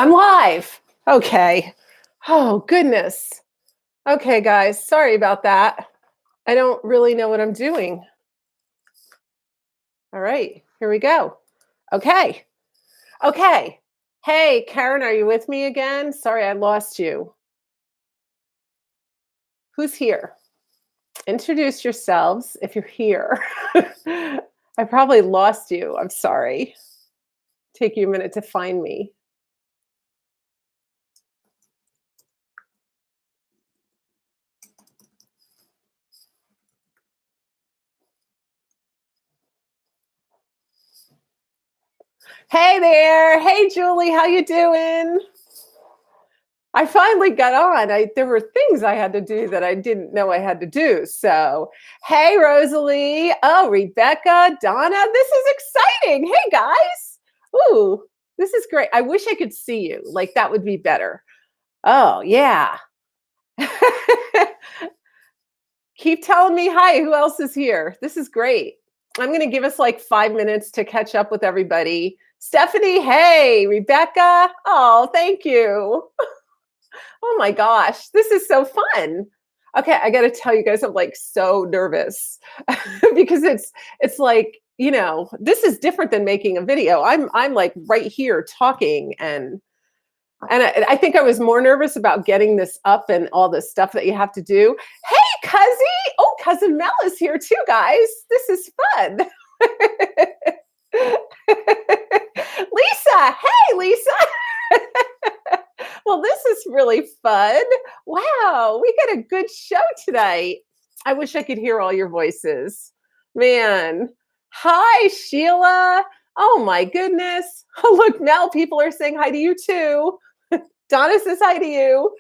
I'm live. Okay. Oh, goodness. Okay, guys, sorry about that. I don't really know what I'm doing. All right, here we go. Okay. Okay. Hey, Karen, are you with me again? Sorry, I lost you. Who's here? Introduce yourselves if you're here. I probably lost you. I'm sorry. Take you a minute to find me. Hey there. Hey, Julie, how you doing? I finally got on. There were things I had to do that I didn't know I had to do. So, hey, Rosalie. Oh, Rebecca, Donna. This is exciting. Hey, guys. Ooh, this is great. I wish I could see you. Like, that would be better. Oh, yeah. Keep telling me hi. Who else is here? This is great. I'm going to give us like 5 minutes to catch up with everybody. Stephanie, hey. Rebecca. Oh, thank you. Oh my gosh, this is so fun. Okay, I got to tell you guys, I'm like so nervous because it's like, this is different than making a video. I'm like right here talking and I think I was more nervous about getting this up and all the stuff that you have to do. Hey, Cuzzy! Oh, cousin Mel is here too, guys. This is fun. Lisa, hey, Lisa. Well, this is really fun. Wow, we got a good show tonight. I wish I could hear all your voices. Man. Hi, Sheila. Oh my goodness. Oh, look, Mel, people are saying hi to you too. Donna says hi to you.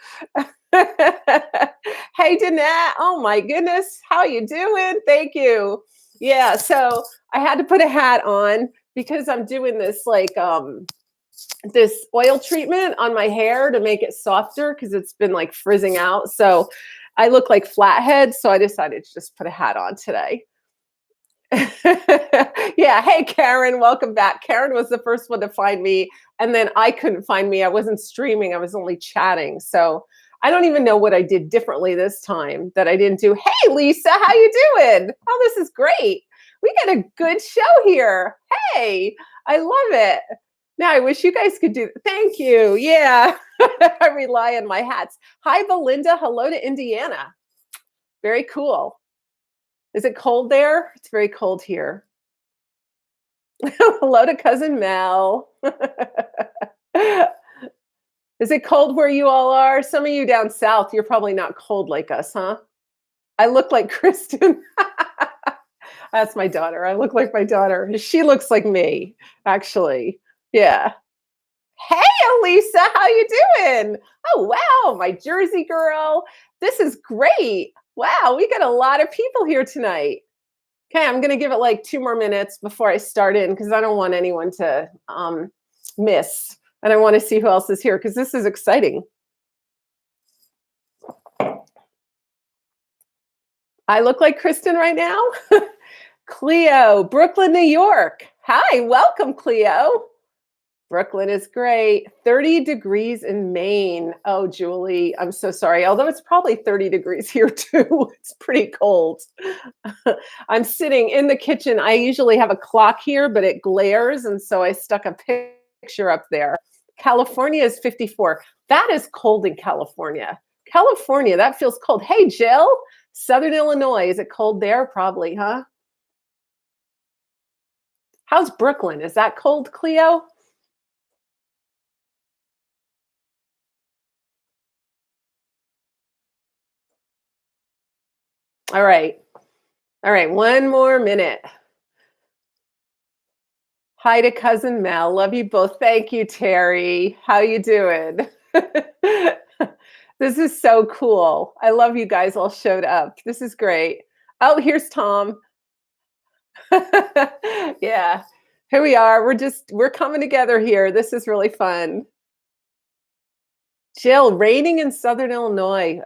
Hey, Danette. Oh my goodness. How you doing? Thank you. Yeah, so I had to put a hat on because I'm doing this this oil treatment on my hair to make it softer because it's been like frizzing out. So I look like flathead. So I decided to just put a hat on today. Yeah. Hey, Karen, welcome back. Karen was the first one to find me. And then I couldn't find me. I wasn't streaming. I was only chatting. So I don't even know what I did differently this time that I didn't do. Hey, Lisa, how you doing? Oh, this is great. We got a good show here. Hey, I love it. Now I wish you guys could do. Thank you. Yeah, I rely on my hats. Hi, Belinda. Hello to Indiana. Very cool. Is it cold there? It's very cold here. Hello to cousin Mel. Is it cold where you all are? Some of you down south, you're probably not cold like us, huh? I look like Kristen. That's my daughter. I look like my daughter. She looks like me, actually. Yeah. Hey, Elisa, how you doing? Oh, wow, my Jersey girl. This is great. Wow, we got a lot of people here tonight. Okay, I'm going to give it like 2 more minutes before I start in because I don't want anyone to miss. And I want to see who else is here because this is exciting. I look like Kristen right now? Cleo, Brooklyn, New York. Hi, welcome, Cleo. Brooklyn is great. 30 degrees in Maine. Oh, Julie, I'm so sorry. Although it's probably 30 degrees here too. It's pretty cold. I'm sitting in the kitchen. I usually have a clock here, but it glares. And so I stuck a picture up there. California is 54. That is cold in California. California, that feels cold. Hey, Jill, Southern Illinois. Is it cold there? Probably, huh? How's Brooklyn? Is that cold, Cleo? All right. All right, 1 more minute. Hi to cousin Mel. Love you both. Thank you, Terry. How you doing? This is so cool. I love you guys all showed up. This is great. Oh, here's Tom. Yeah. Here we are. We're coming together here. This is really fun. Jill, raining in Southern Illinois.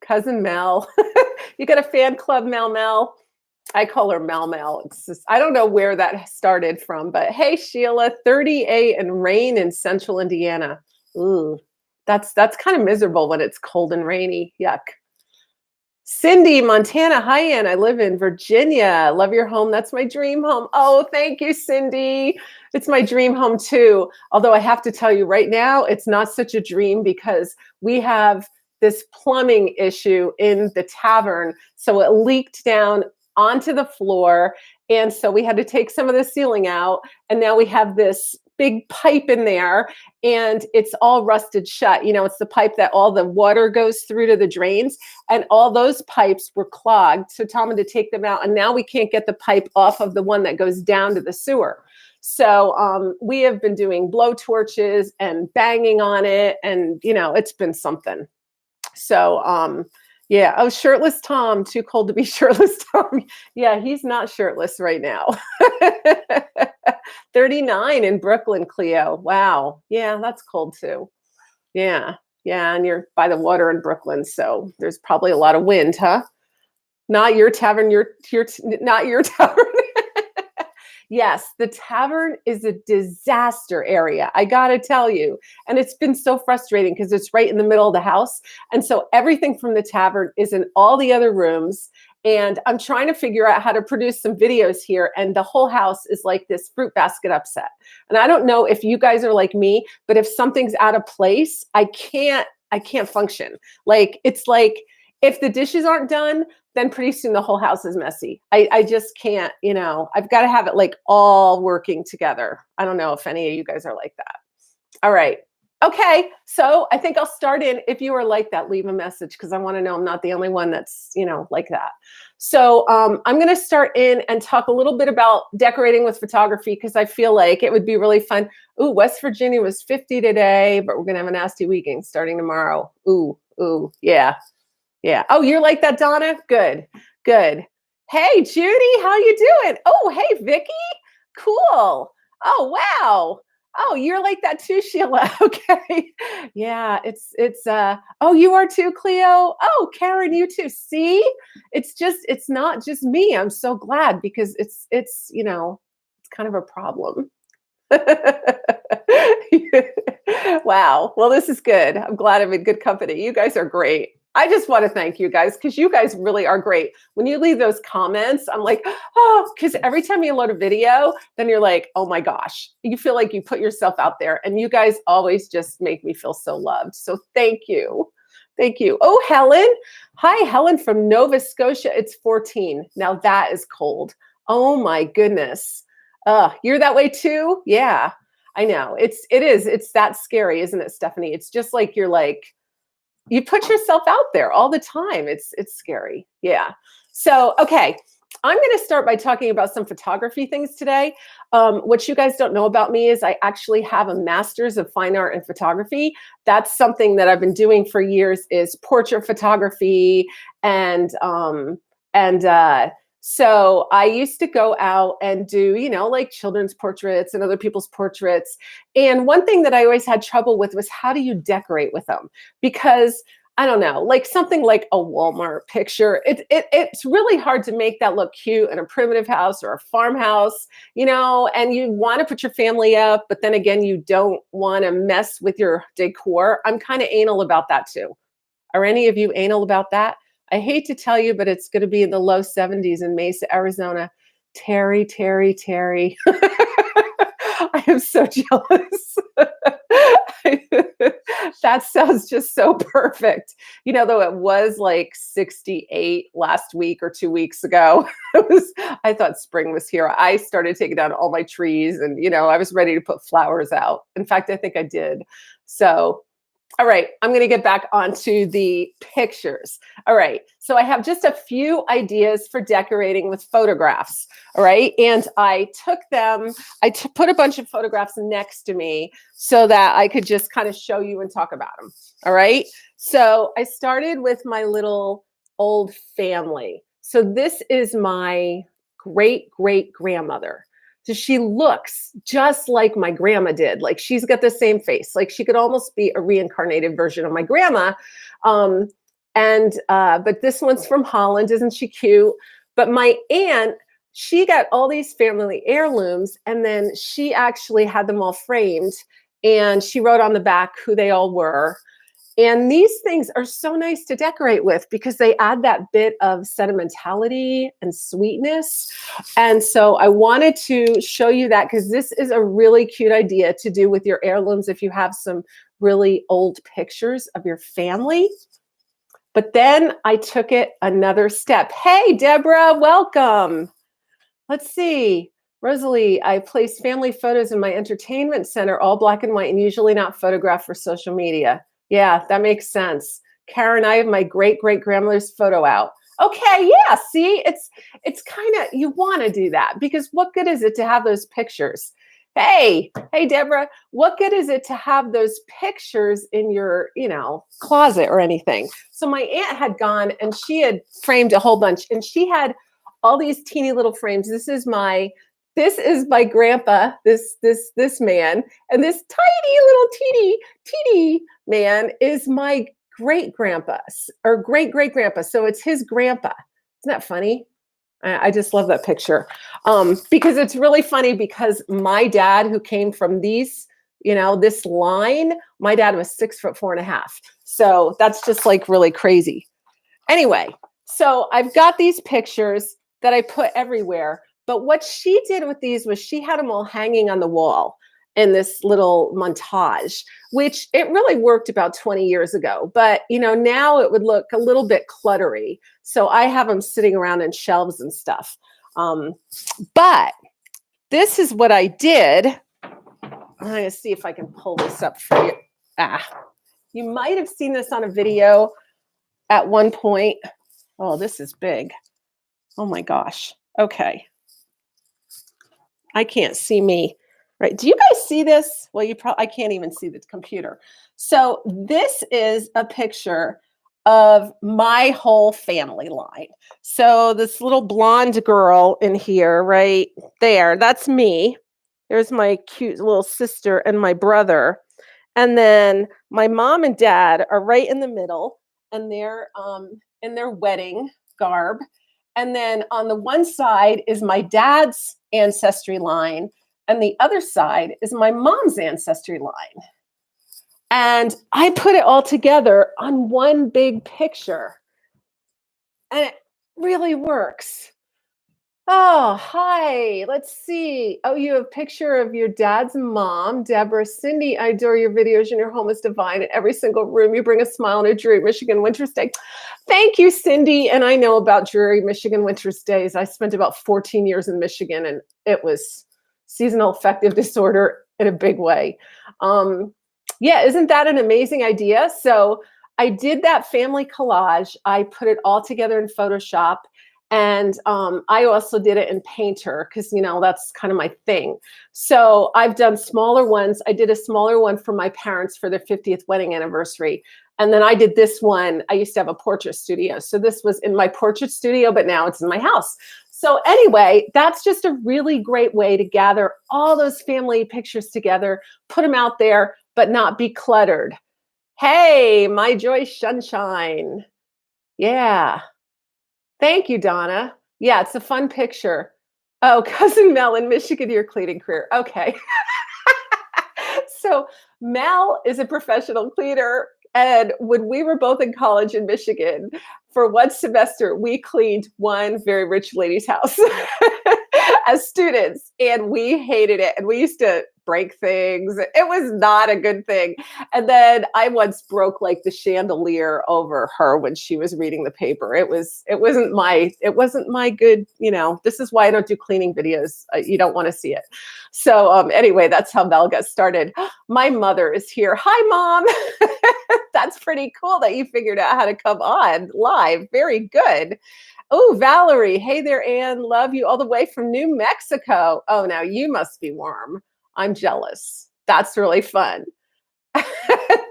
Cousin Mel. You got a fan club, Mel Mel? I call her Mel Mel. It's just, I don't know where that started from, but hey, Sheila, 38 and rain in central Indiana. Ooh, that's kind of miserable when it's cold and rainy. Yuck. Cindy, Montana. Hi, Ann. I live in Virginia. Love your home. That's my dream home. Oh, thank you, Cindy. It's my dream home too. Although I have to tell you right now, it's not such a dream because we have this plumbing issue in the tavern. So it leaked down onto the floor. And so we had to take some of the ceiling out. And now we have this big pipe in there and it's all rusted shut. You know, it's the pipe that all the water goes through to the drains, and all those pipes were clogged. So Tom had to take them out, and now we can't get the pipe off of the one that goes down to the sewer. So we have been doing blow torches and banging on it, and you know, it's been something. So yeah. Oh, shirtless Tom, too cold to be shirtless Tom. Yeah, he's not shirtless right now. 39 in Brooklyn, Cleo. Wow. Yeah, that's cold too. Yeah. Yeah, and you're by the water in Brooklyn, so there's probably a lot of wind, huh? Not your tavern, not your tavern. Yes, the tavern is a disaster area. I got to tell you. And it's been so frustrating because it's right in the middle of the house. And so everything from the tavern is in all the other rooms. And I'm trying to figure out how to produce some videos here. And the whole house is like this fruit basket upset. And I don't know if you guys are like me, but if something's out of place, I can't function. Like, it's like if the dishes aren't done, then pretty soon the whole house is messy. I just can't, you know, I've got to have it like all working together. I don't know if any of you guys are like that. All right. Okay. So I think I'll start in. If you are like that, leave a message because I want to know I'm not the only one that's, you know, like that. So I'm going to start in and talk a little bit about decorating with photography because I feel like it would be really fun. Ooh, West Virginia was 50 today, but we're going to have a nasty weekend starting tomorrow. Ooh, yeah. Yeah. Oh, you're like that, Donna? Good. Good. Hey, Judy, how you doing? Oh, hey, Vicky. Cool. Oh, wow. Oh, you're like that too, Sheila. Okay. Yeah, oh, you are too, Cleo. Oh, Karen, you too. See? It's not just me. I'm so glad because it's, you know, it's kind of a problem. Wow. Well, this is good. I'm glad I'm in good company. You guys are great. I just want to thank you guys because you guys really are great. When you leave those comments, I'm like, oh, because every time you load a video, then you're like, oh my gosh, you feel like you put yourself out there. And you guys always just make me feel so loved. So thank you. Thank you. Oh, Helen. Hi, Helen from Nova Scotia. It's 14. Now that is cold. Oh my goodness. You're that way too? Yeah, I know. It is. It's that scary, isn't it, Stephanie? It's just like you're like, you put yourself out there all the time. It's scary. Yeah. So, okay. I'm going to start by talking about some photography things today. What you guys don't know about me is I actually have a master's of fine art and photography. That's something that I've been doing for years is portrait photography so I used to go out and do, you know, like children's portraits and other people's portraits. And one thing that I always had trouble with was how do you decorate with them? Because I don't know, like something like a Walmart picture, it's really hard to make that look cute in a primitive house or a farmhouse, you know, and you want to put your family up, but then again, you don't want to mess with your decor. I'm kind of anal about that too. Are any of you anal about that? I hate to tell you, but it's going to be in the low 70s in Mesa, Arizona. Terry. I am so jealous. That sounds just so perfect. You know, though it was like 68 last week or 2 weeks ago. I thought spring was here. I started taking down all my trees and, you know, I was ready to put flowers out. In fact, I think I did. So all right, I'm going to get back onto the pictures. All right, so I have just a few ideas for decorating with photographs. All right, and I took them, put a bunch of photographs next to me so that I could just kind of show you and talk about them. All right, so I started with my little old family. So this is my great-great-grandmother. So she looks just like my grandma did. Like she's got the same face. Like she could almost be a reincarnated version of my grandma. But this one's from Holland. Isn't she cute? But my aunt, she got all these family heirlooms, and then she actually had them all framed, and she wrote on the back who they all were. And these things are so nice to decorate with because they add that bit of sentimentality and sweetness. And so I wanted to show you that because this is a really cute idea to do with your heirlooms if you have some really old pictures of your family. But then I took it another step. Hey, Deborah, welcome. Let's see. Rosalie, I place family photos in my entertainment center, all black and white, and usually not photographed for social media. Yeah, that makes sense. Karen, I have my great-great-grandmother's photo out. Okay, yeah, see, it's kind of, you want to do that because what good is it to have those pictures? Hey, Deborah, what good is it to have those pictures in your, closet or anything? So my aunt had gone and she had framed a whole bunch, and she had all these teeny little frames. This is my grandpa, this man, and this tiny little teeny man is my great grandpa or great grandpa. So it's his grandpa. Isn't that funny? I just love that picture because it's really funny because my dad, who came from these, this line, my dad was 6'4.5". So that's just like really crazy. Anyway, so I've got these pictures that I put everywhere. But what she did with these was she had them all hanging on the wall in this little montage, which it really worked about 20 years ago. But, now it would look a little bit cluttery. So I have them sitting around in shelves and stuff. But this is what I did. I'm going to see if I can pull this up for you. You might have seen this on a video at one point. Oh, this is big. Oh my gosh. Okay. I can't see me, right? Do you guys see this? Well, I can't even see the computer. So this is a picture of my whole family line. So this little blonde girl in here, right there, that's me. There's my cute little sister and my brother. And then my mom and dad are right in the middle, and they're in their wedding garb. And then on the one side is my dad's ancestry line, and the other side is my mom's ancestry line. And I put it all together on one big picture. And it really works. Oh, hi. Let's see. Oh, you have a picture of your dad's mom, Deborah. Cindy, I adore your videos, and your home is divine. In every single room, you bring a smile on a dreary Michigan winter's day. Thank you, Cindy. And I know about dreary Michigan winter's days. I spent about 14 years in Michigan, and it was seasonal affective disorder in a big way. Yeah, isn't that an amazing idea? So I did that family collage. I put it all together in Photoshop. And I also did it in Painter because, that's kind of my thing. So I've done smaller ones. I did a smaller one for my parents for their 50th wedding anniversary. And then I did this one. I used to have a portrait studio. So this was in my portrait studio, but now it's in my house. So anyway, that's just a really great way to gather all those family pictures together, put them out there, but not be cluttered. Hey, my joy sunshine. Yeah. Thank you, Donna. Yeah, it's a fun picture. Oh, Cousin Mel in Michigan, your cleaning career. Okay. So Mel is a professional cleaner. And when we were both in college in Michigan, for one semester, we cleaned one very rich lady's house as students, and we hated it. And we used to break things. It was not a good thing. And then I once broke like the chandelier over her when she was reading the paper. It wasn't my good, this is why I don't do cleaning videos. You don't want to see it. So anyway, that's how Mel got started. My mother is here. Hi, Mom. That's pretty cool that you figured out how to come on live. Very good. Oh, Valerie. Hey there, Ann. Love you all the way from New Mexico. Oh, now you must be warm. I'm jealous. That's really fun.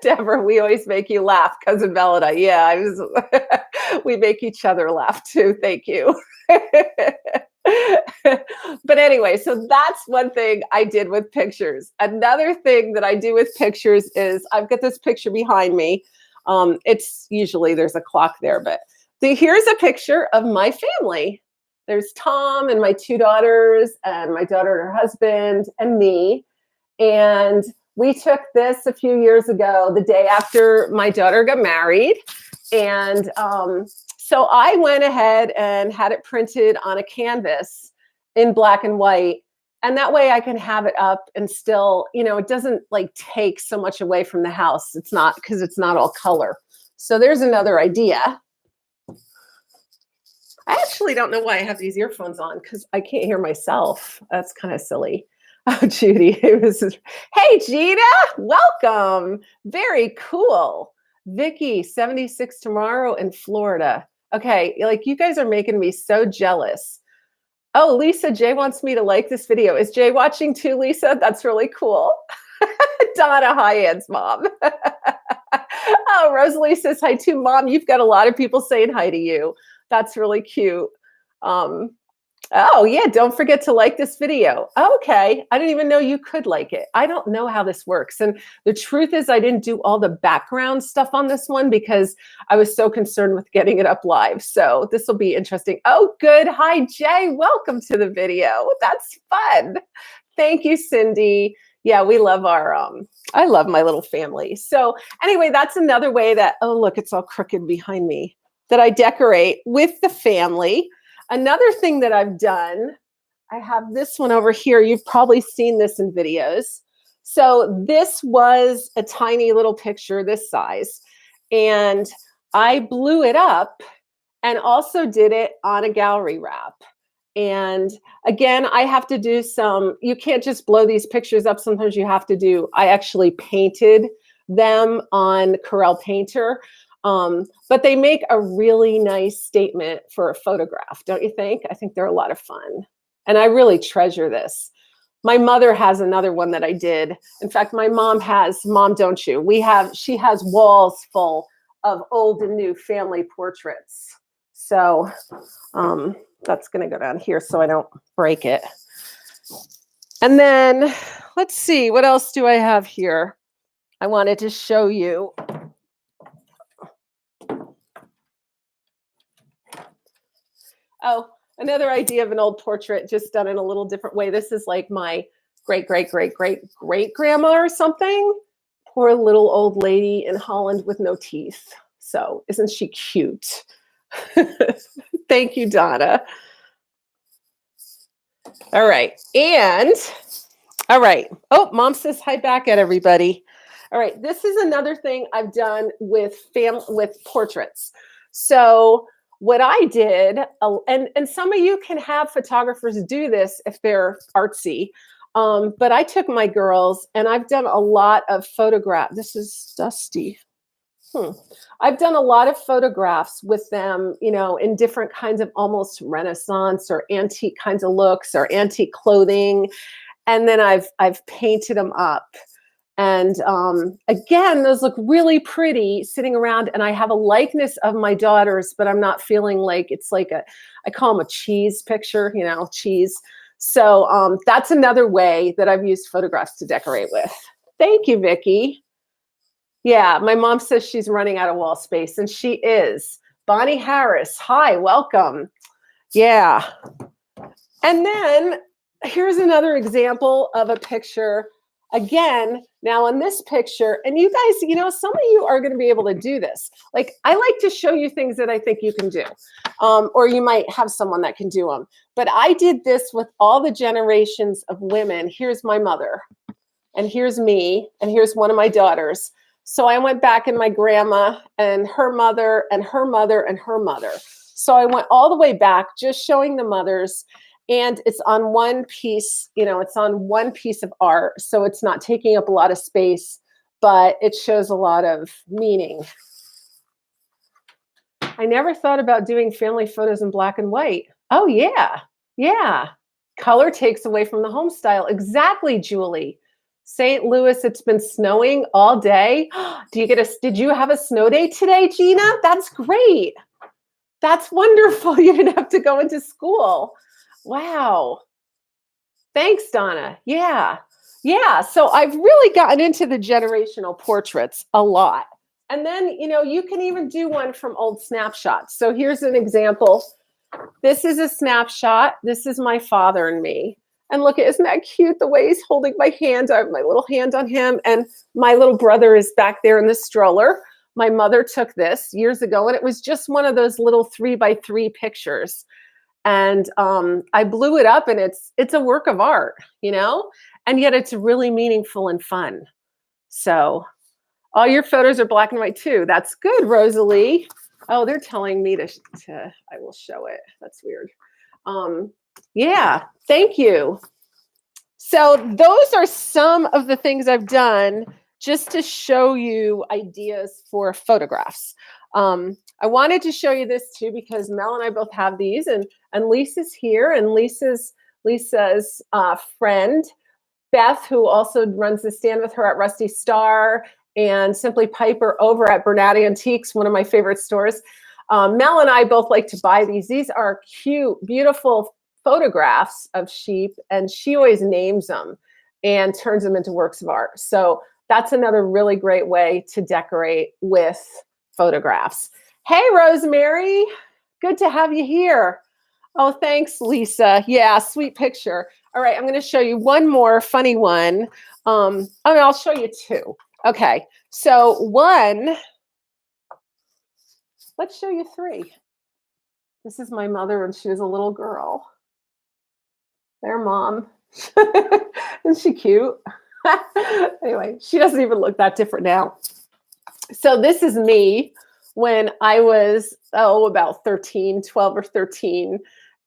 Deborah, we always make you laugh. Cousin Melody. Yeah, we make each other laugh too. Thank you. But anyway, so that's one thing I did with pictures. Another thing that I do with pictures is I've got this picture behind me. It's usually there's a clock there, but here's a picture of my family. There's Tom and my two daughters and my daughter and her husband and me. And we took this a few years ago, the day after my daughter got married. And so I went ahead and had it printed on a canvas in black and white. And that way I can have it up and still, it doesn't like take so much away from the house. It's not, because it's not all color. So there's another idea. I actually don't know why I have these earphones on, because I can't hear myself. That's kind of silly. Oh, Judy, hey, Gina, welcome. Very cool. Vicky, 76 tomorrow in Florida. Okay, like you guys are making me so jealous. Oh, Lisa, Jay wants me to like this video. Is Jay watching too, Lisa? That's really cool. Donna, hi, Ann's mom. Oh, Rosalie says hi too. Mom, you've got a lot of people saying hi to you. That's really cute. Oh, yeah, don't forget to like this video. Okay, I didn't even know you could like it. I don't know how this works. And the truth is I didn't do all the background stuff on this one because I was so concerned with getting it up live. So this will be interesting. Oh, good. Hi, Jay. Welcome to the video. That's fun. Thank you, Cindy. Yeah, we love I love my little family. So anyway, that's another way that, oh, look, it's all crooked behind me, that I decorate with the family. Another thing that I've done, I have this one over here. You've probably seen this in videos. So this was a tiny little picture this size, and I blew it up and also did it on a gallery wrap. And again, I have to do you can't just blow these pictures up. Sometimes you have to I actually painted them on Corel Painter. But they make a really nice statement for a photograph, don't you think? I think they're a lot of fun. And I really treasure this. My mother has another one that I did. In fact, my mom, don't you? She has walls full of old and new family portraits. So that's going to go down here so I don't break it. And then let's see, what else do I have here? I wanted to show you. Oh, another idea of an old portrait just done in a little different way. This is like my great-great-great-great-great-grandma or something. Poor little old lady in Holland with no teeth. So isn't she cute? Thank you, Donna. All right. And all right. Oh, Mom says hi back at everybody. All right. This is another thing I've done with portraits. So what I did, and some of you can have photographers do this if they're artsy, but I took my girls and I've done a lot of photographs. This is dusty. I've done a lot of photographs with them, in different kinds of almost Renaissance or antique kinds of looks or antique clothing. And then I've painted them up. And again, those look really pretty sitting around, and I have a likeness of my daughters, but I'm not feeling like it's like I call them a cheese picture, cheese. So that's another way that I've used photographs to decorate with. Thank you, Vicki. Yeah, my mom says she's running out of wall space, and she is. Bonnie Harris, hi, welcome. Yeah. And then here's another example of a picture. Again, now in this picture, and you guys, some of you are going to be able to do this. Like, I like to show you things that I think you can do, or you might have someone that can do them. But I did this with all the generations of women. Here's my mother, and here's me, and here's one of my daughters. So I went back in my grandma and her mother and her mother and her mother. So I went all the way back, just showing the mothers. And it's on one piece, it's on one piece of art. So it's not taking up a lot of space, but it shows a lot of meaning. I never thought about doing family photos in black and white. Oh, yeah. Yeah. Color takes away from the home style. Exactly, Julie. St. Louis, it's been snowing all day. Did you have a snow day today, Gina? That's great. That's wonderful. You didn't have to go into school. Wow. Thanks, Donna. Yeah. Yeah. So I've really gotten into the generational portraits a lot. And then, you can even do one from old snapshots. So here's an example. This is a snapshot. This is my father and me. And look, isn't that cute? The way he's holding my hand. I have my little hand on him. And my little brother is back there in the stroller. My mother took this years ago, and it was just one of those little 3x3 pictures. And I blew it up, and it's a work of art, you know? And yet it's really meaningful and fun. So all your photos are black and white too. That's good, Rosalie. Oh, they're telling me to I will show it. That's weird. Yeah, thank you. So those are some of the things I've done just to show you ideas for photographs. I wanted to show you this too because Mel and I both have these, and Lisa's here, and Lisa's friend, Beth, who also runs the stand with her at Rusty Star, and Simply Piper over at Bernat Antiques, one of my favorite stores. Mel and I both like to buy these. These are cute, beautiful photographs of sheep, and she always names them and turns them into works of art. So that's another really great way to decorate with photographs. Hey, Rosemary, good to have you here. Oh, thanks, Lisa. Yeah, sweet picture. All right, I'm going to show you one more funny one. I'll show you two. Okay, so one, let's show you three. This is my mother when she was a little girl. There, Mom. Isn't she cute? Anyway, she doesn't even look that different now. So this is me when I was, about 13, 12 or 13.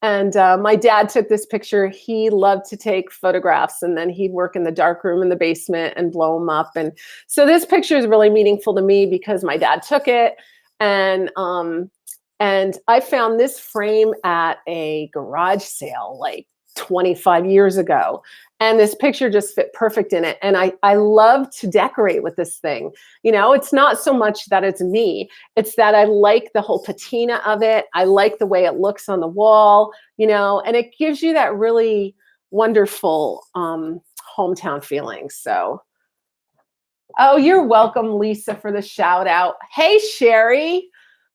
And my dad took this picture. He loved to take photographs, and then he'd work in the dark room in the basement and blow them up. And so this picture is really meaningful to me because my dad took it. And I found this frame at a garage sale like 25 years ago. And this picture just fit perfect in it. And I love to decorate with this thing. You know, it's not so much that it's me, it's that I like the whole patina of it. I like the way it looks on the wall, you know, and it gives you that really wonderful hometown feeling. So, oh, you're welcome, Lisa, for the shout out. Hey, Sherry.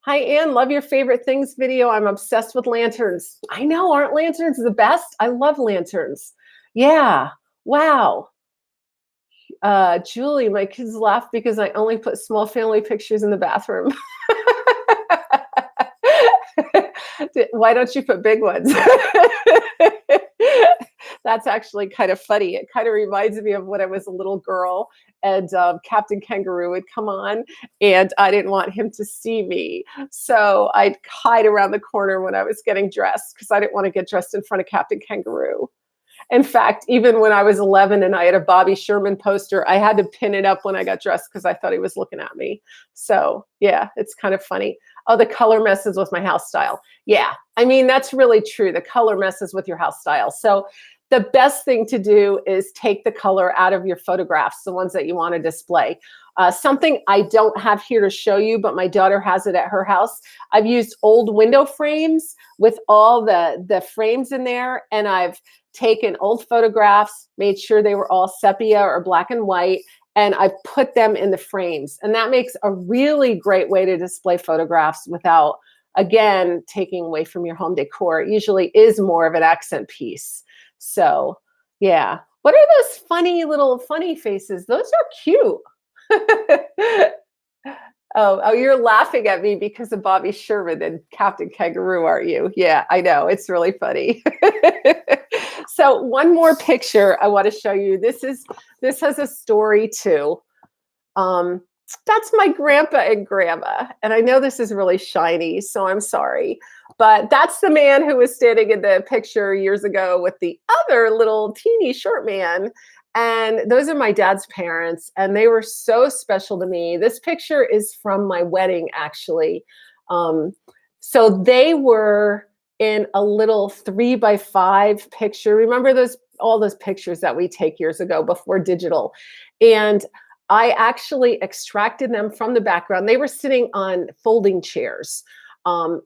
Hi, Ann. Love your favorite things video. I'm obsessed with lanterns. I know, aren't lanterns the best? I love lanterns. Yeah. Wow. Julie, my kids laugh because I only put small family pictures in the bathroom. Why don't you put big ones? That's actually kind of funny. It kind of reminds me of when I was a little girl and Captain Kangaroo would come on and I didn't want him to see me. So I'd hide around the corner when I was getting dressed because I didn't want to get dressed in front of Captain Kangaroo. In fact, even when I was 11 and I had a Bobby Sherman poster, I had to pin it up when I got dressed because I thought he was looking at me. So yeah, it's kind of funny. Oh, the color messes with my house style. Yeah, I mean, that's really true. The color messes with your house style. So the best thing to do is take the color out of your photographs, the ones that you want to display. Something I don't have here to show you, but my daughter has it at her house. I've used old window frames with all the frames in there, and I've taken old photographs, made sure they were all sepia or black and white, and I've put them in the frames. And that makes a really great way to display photographs without, again, taking away from your home decor. It usually is more of an accent piece. So yeah. What are those funny little funny faces? Those are cute. Oh, you're laughing at me because of Bobby Sherman and Captain Kangaroo, aren't you? Yeah, I know. It's really funny. So one more picture I want to show you. This has a story too. That's my grandpa and grandma. And I know this is really shiny, so I'm sorry. But that's the man who was standing in the picture years ago with the other little teeny short man. And those are my dad's parents, and they were so special to me. This picture is from my wedding, actually. So they were in a little 3x5 picture. Remember all those pictures that we take years ago before digital? And I actually extracted them from the background. They were sitting on folding chairs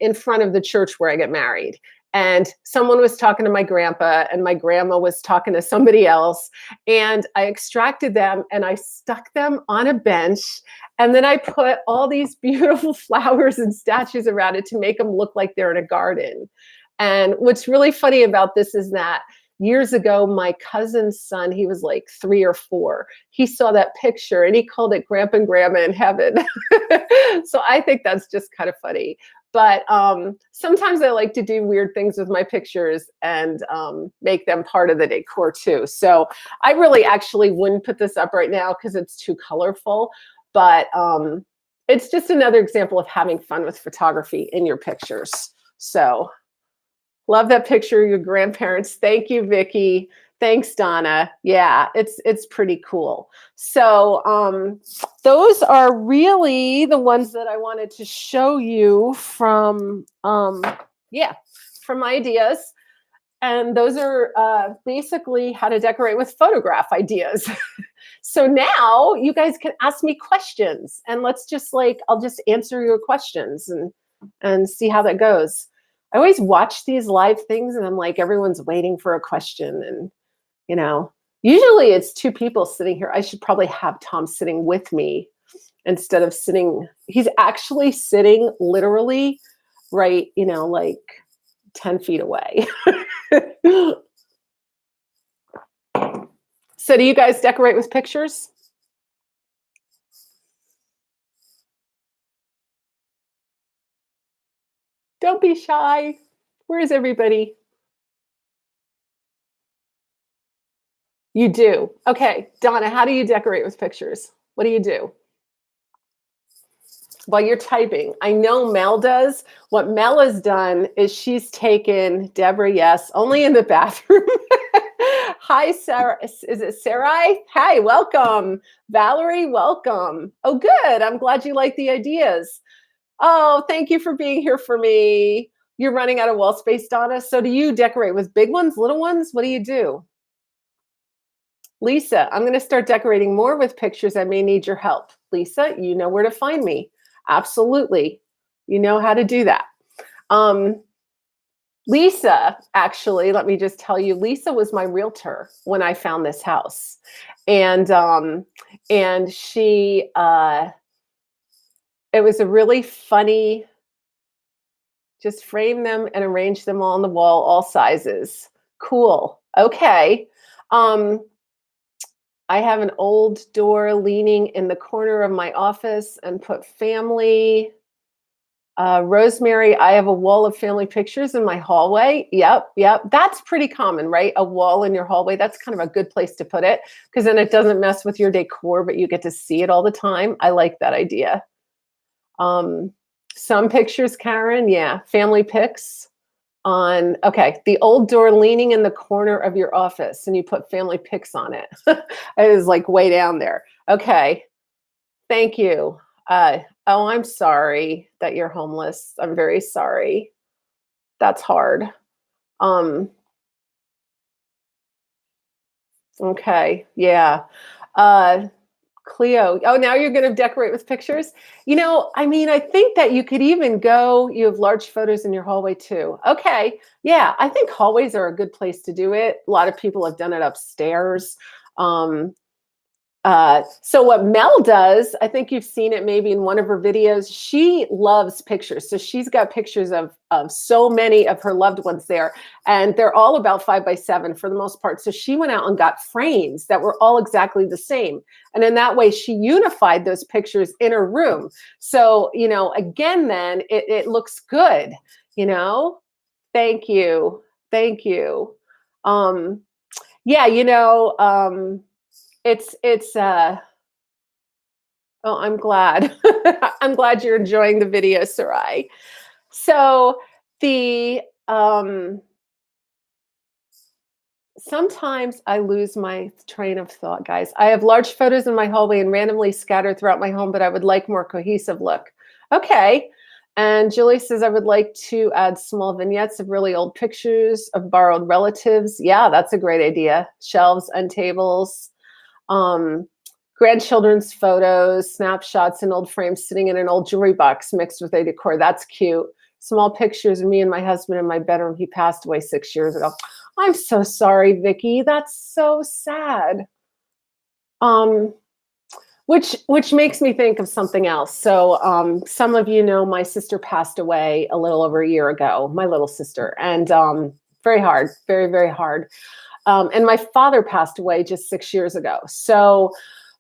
in front of the church where I get married. and someone was talking to my grandpa and my grandma was talking to somebody else, and I extracted them and I stuck them on a bench, and then I put all these beautiful flowers and statues around it to make them look like they're in a garden. And what's really funny about this is that years ago, my cousin's son, he was like 3 or 4, he saw that picture and he called it Grandpa and Grandma in Heaven. So I think that's just kind of funny. But sometimes I like to do weird things with my pictures and make them part of the decor too. So I really actually wouldn't put this up right now because it's too colorful. But it's just another example of having fun with photography in your pictures. So love that picture of your grandparents. Thank you, Vicki. Thanks, Donna. Yeah, it's pretty cool. So those are really the ones that I wanted to show you from from ideas. And those are basically how to decorate with photograph ideas. So now you guys can ask me questions, and let's just I'll just answer your questions and see how that goes. I always watch these live things and I'm like, everyone's waiting for a question. And, usually it's 2 people sitting here. I should probably have Tom sitting with me instead of sitting. He's actually sitting literally right, like 10 feet away. So do you guys decorate with pictures? Don't be shy. Where is everybody? You do. Okay, Donna, how do you decorate with pictures? What do you do? While you're typing, I know Mel does. What Mel has done is she's taken Deborah, yes, only in the bathroom. Hi, Sarah. Is it Sarai? Hi, welcome. Valerie, welcome. Oh, good. I'm glad you like the ideas. Oh, thank you for being here for me. You're running out of wall space, Donna. So do you decorate with big ones, little ones? What do you do? Lisa, I'm going to start decorating more with pictures. I may need your help. Lisa, you know where to find me. Absolutely. You know how to do that. Lisa, actually, let me just tell you, Lisa was my realtor when I found this house. And she, it was a really funny, just frame them and arrange them all on the wall, all sizes. Cool. Okay. I have an old door leaning in the corner of my office and put family. Rosemary, I have a wall of family pictures in my hallway. Yep. That's pretty common, right? A wall in your hallway. That's kind of a good place to put it because then it doesn't mess with your decor, but you get to see it all the time. I like that idea. Some pictures, Karen. Yeah. Family pics. The old door leaning in the corner of your office and you put family pics on it. It is like way down there. Okay. Thank you. Oh, I'm sorry that you're homeless. I'm very sorry. That's hard. Okay. Yeah. Cleo. Oh, now you're going to decorate with pictures? I think that you could even go, you have large photos in your hallway too. Okay. Yeah. I think hallways are a good place to do it. A lot of people have done it upstairs. So what Mel does, I think you've seen it maybe in one of her videos. She loves pictures. So she's got pictures of so many of her loved ones there, and they're all about 5x7 for the most part. So she went out and got frames that were all exactly the same. And in that way, she unified those pictures in her room. So, again, then it looks good, Thank you. Thank you. It's oh, I'm glad. I'm glad you're enjoying the video, Sarai. So sometimes I lose my train of thought, guys. I have large photos in my hallway and randomly scattered throughout my home, but I would like more cohesive look. Okay. And Julie says, I would like to add small vignettes of really old pictures of borrowed relatives. Yeah, that's a great idea. Shelves and tables. Grandchildren's photos, snapshots, and old frames sitting in an old jewelry box mixed with a decor. That's cute. small pictures of me and my husband in my bedroom. He passed away 6 years ago. I'm so sorry, Vicky. That's so sad. Um, which makes me think of something else. So some of you know my sister passed away a little over a year ago, my little sister, and very hard, very, very hard. And my father passed away just 6 years ago. So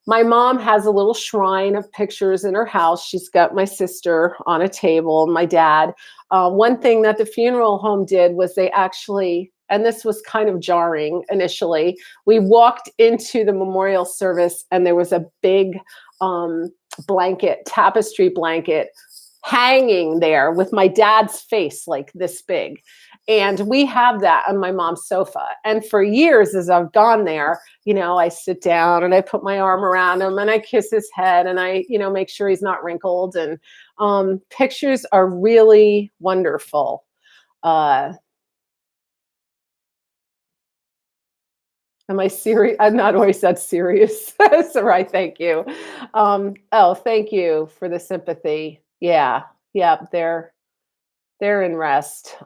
my mom has a little shrine of pictures in her house. She's got my sister on a table, my dad. One thing that the funeral home did was they actually, and this was kind of jarring initially, we walked into the memorial service and there was a big blanket, tapestry blanket hanging there with my dad's face like this big. And we have that on my mom's sofa. And for years, as I've gone there, I sit down and I put my arm around him and I kiss his head and I, make sure he's not wrinkled. And pictures are really wonderful. Am I serious? I'm not always that serious. That's all right. Thank you. Oh, thank you for the sympathy. Yeah. Yeah. They're in rest.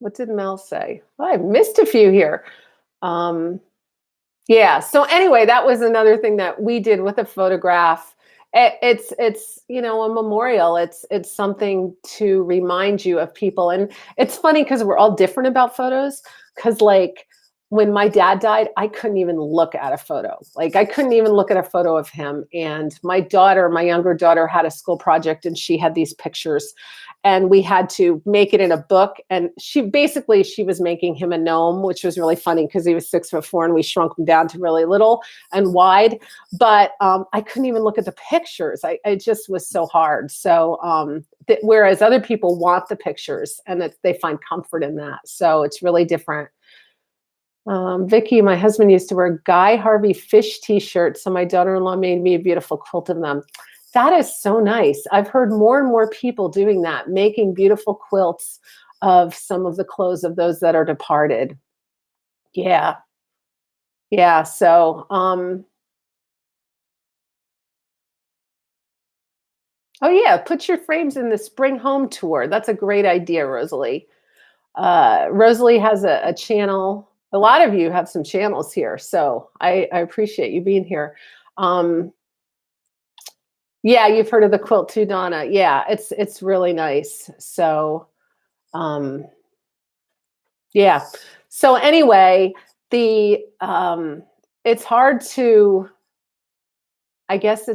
What did Mel say? Well, I missed a few here. Yeah. So anyway, that was another thing that we did with a photograph. It's a memorial. It's something to remind you of people. And it's funny because we're all different about photos. Because like when my dad died, I couldn't even look at a photo. Like I couldn't even look at a photo of him. And my younger daughter, had a school project and she had these pictures. And we had to make it in a book. And she was making him a gnome, which was really funny because he was 6'4" and we shrunk him down to really little and wide. But I couldn't even look at the pictures. It just was so hard. So whereas other people want the pictures and they find comfort in that. So it's really different. Vicky, my husband used to wear Guy Harvey fish t-shirts. So my daughter-in-law made me a beautiful quilt of them. That is so nice. I've heard more and more people doing that, making beautiful quilts of some of the clothes of those that are departed. Yeah. Yeah. So, oh yeah, put your frames in the spring home tour. That's a great idea, Rosalie. Rosalie has a channel. A lot of you have some channels here. So I appreciate you being here. Yeah, you've heard of the quilt too, Donna. Yeah, it's really nice. So, yeah. So anyway, it's hard to. I guess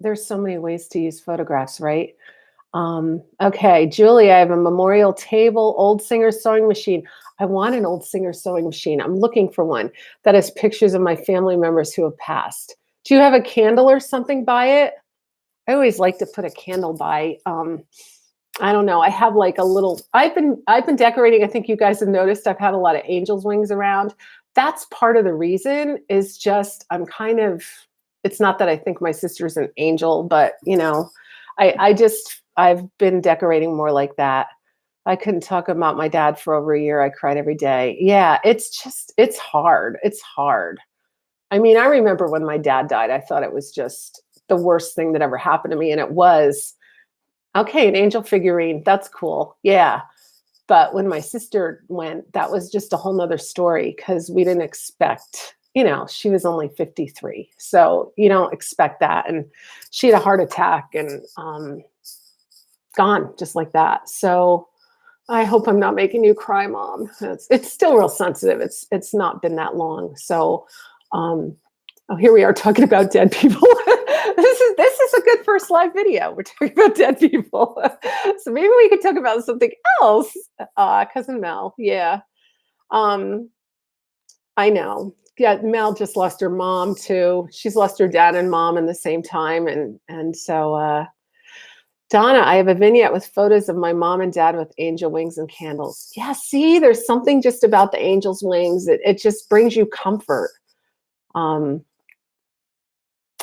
there's so many ways to use photographs, right? Okay, Julie, I have a memorial table, old Singer sewing machine. I want an old Singer sewing machine. I'm looking for one that has pictures of my family members who have passed. Do you have a candle or something by it? I always like to put a candle by. I don't know. I have like a little. I've been decorating. I think you guys have noticed. I've had a lot of angel's wings around. That's part of the reason. Is just I'm kind of. It's not that I think my sister's an angel, but I've been decorating more like that. I couldn't talk about my dad for over a year. I cried every day. Yeah, it's hard. It's hard. I mean, I remember when my dad died, I thought it was just the worst thing that ever happened to me. And it was, okay, an angel figurine. That's cool. Yeah. But when my sister went, that was just a whole nother story because we didn't expect, she was only 53. So you don't expect that. And she had a heart attack and gone just like that. So I hope I'm not making you cry, Mom. It's still real sensitive. It's not been that long. So here we are talking about dead people. This is a good first live video. We're talking about dead people. So maybe we could talk about something else. Cousin Mel. Yeah. I know. Yeah, Mel just lost her mom too. She's lost her dad and mom in the same time. And so Donna, I have a vignette with photos of my mom and dad with angel wings and candles. Yeah, see, there's something just about the angel's wings. It just brings you comfort.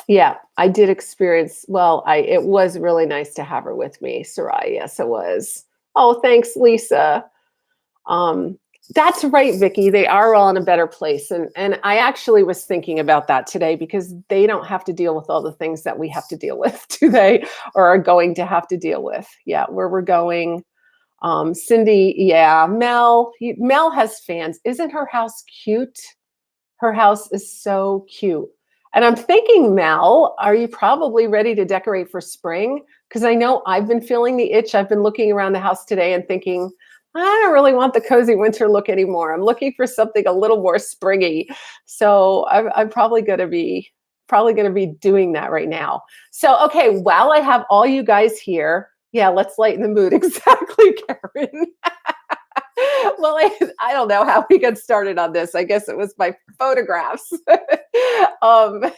Yeah, I did experience, it was really nice to have her with me, Sarai. Yes, it was. Oh, thanks, Lisa. That's right, Vicky. They are all in a better place. And I actually was thinking about that today because they don't have to deal with all the things that we have to deal with, do they? Or are going to have to deal with. Yeah, where we're going. Cindy, yeah, Mel has fans. Isn't her house cute? Her house is so cute. And I'm thinking, Mel, are you probably ready to decorate for spring? Because I know I've been feeling the itch. I've been looking around the house today and thinking, I don't really want the cozy winter look anymore. I'm looking for something a little more springy. So I'm probably going to be doing that right now. So, okay, while I have all you guys here, yeah, let's lighten the mood. Exactly, Karen. Well, I don't know how we got started on this. I guess it was my photographs. um,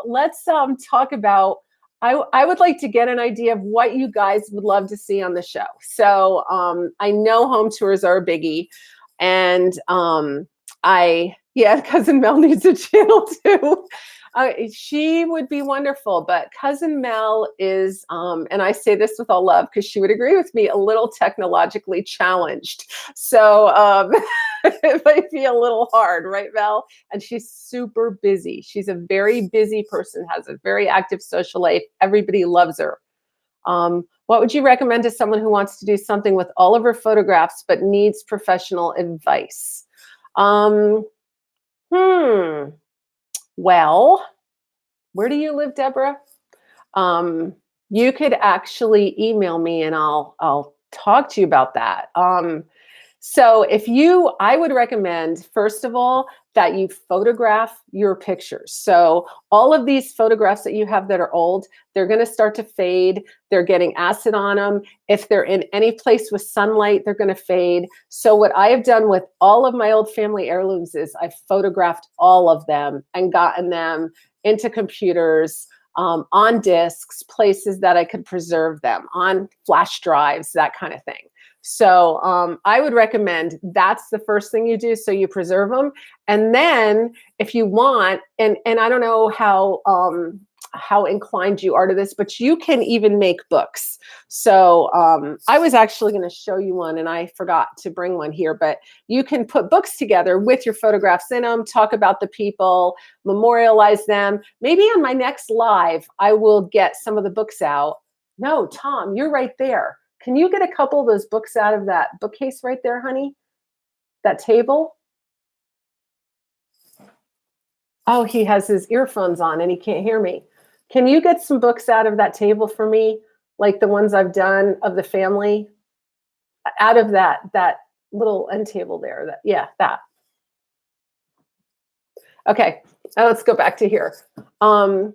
let's talk about. I would like to get an idea of what you guys would love to see on the show. So I know home tours are a biggie, and cousin Mel needs a channel too. She would be wonderful, but cousin Mel is, and I say this with all love because she would agree with me, a little technologically challenged. So it might be a little hard, right, Mel? And she's super busy. She's a very busy person, has a very active social life. Everybody loves her. What would you recommend to someone who wants to do something with all of her photographs but needs professional advice? Um, hmm. Well, where do you live, Deborah? You could actually email me and I'll talk to you about that. So I would recommend, first of all, that you photograph your pictures. So all of these photographs that you have that are old, they're going to start to fade. They're getting acid on them. If they're in any place with sunlight, they're going to fade. So what I have done with all of my old family heirlooms is I've photographed all of them and gotten them into computers, on discs, places that I could preserve them, on flash drives, that kind of thing. So I would recommend that's the first thing you do, so you preserve them. And then if you want, and I don't know how inclined you are to this, but you can even make books. So I was actually going to show you one and I forgot to bring one here, but you can put books together with your photographs in them, talk about the people, memorialize them. Maybe on my next live, I will get some of the books out. No, Tom, you're right there. Can you get a couple of those books out of that bookcase right there, honey? That table? Oh, he has his earphones on and he can't hear me. Can you get some books out of that table for me? Like the ones I've done of the family? Out of that little end table there. That. Okay, let's go back to here. So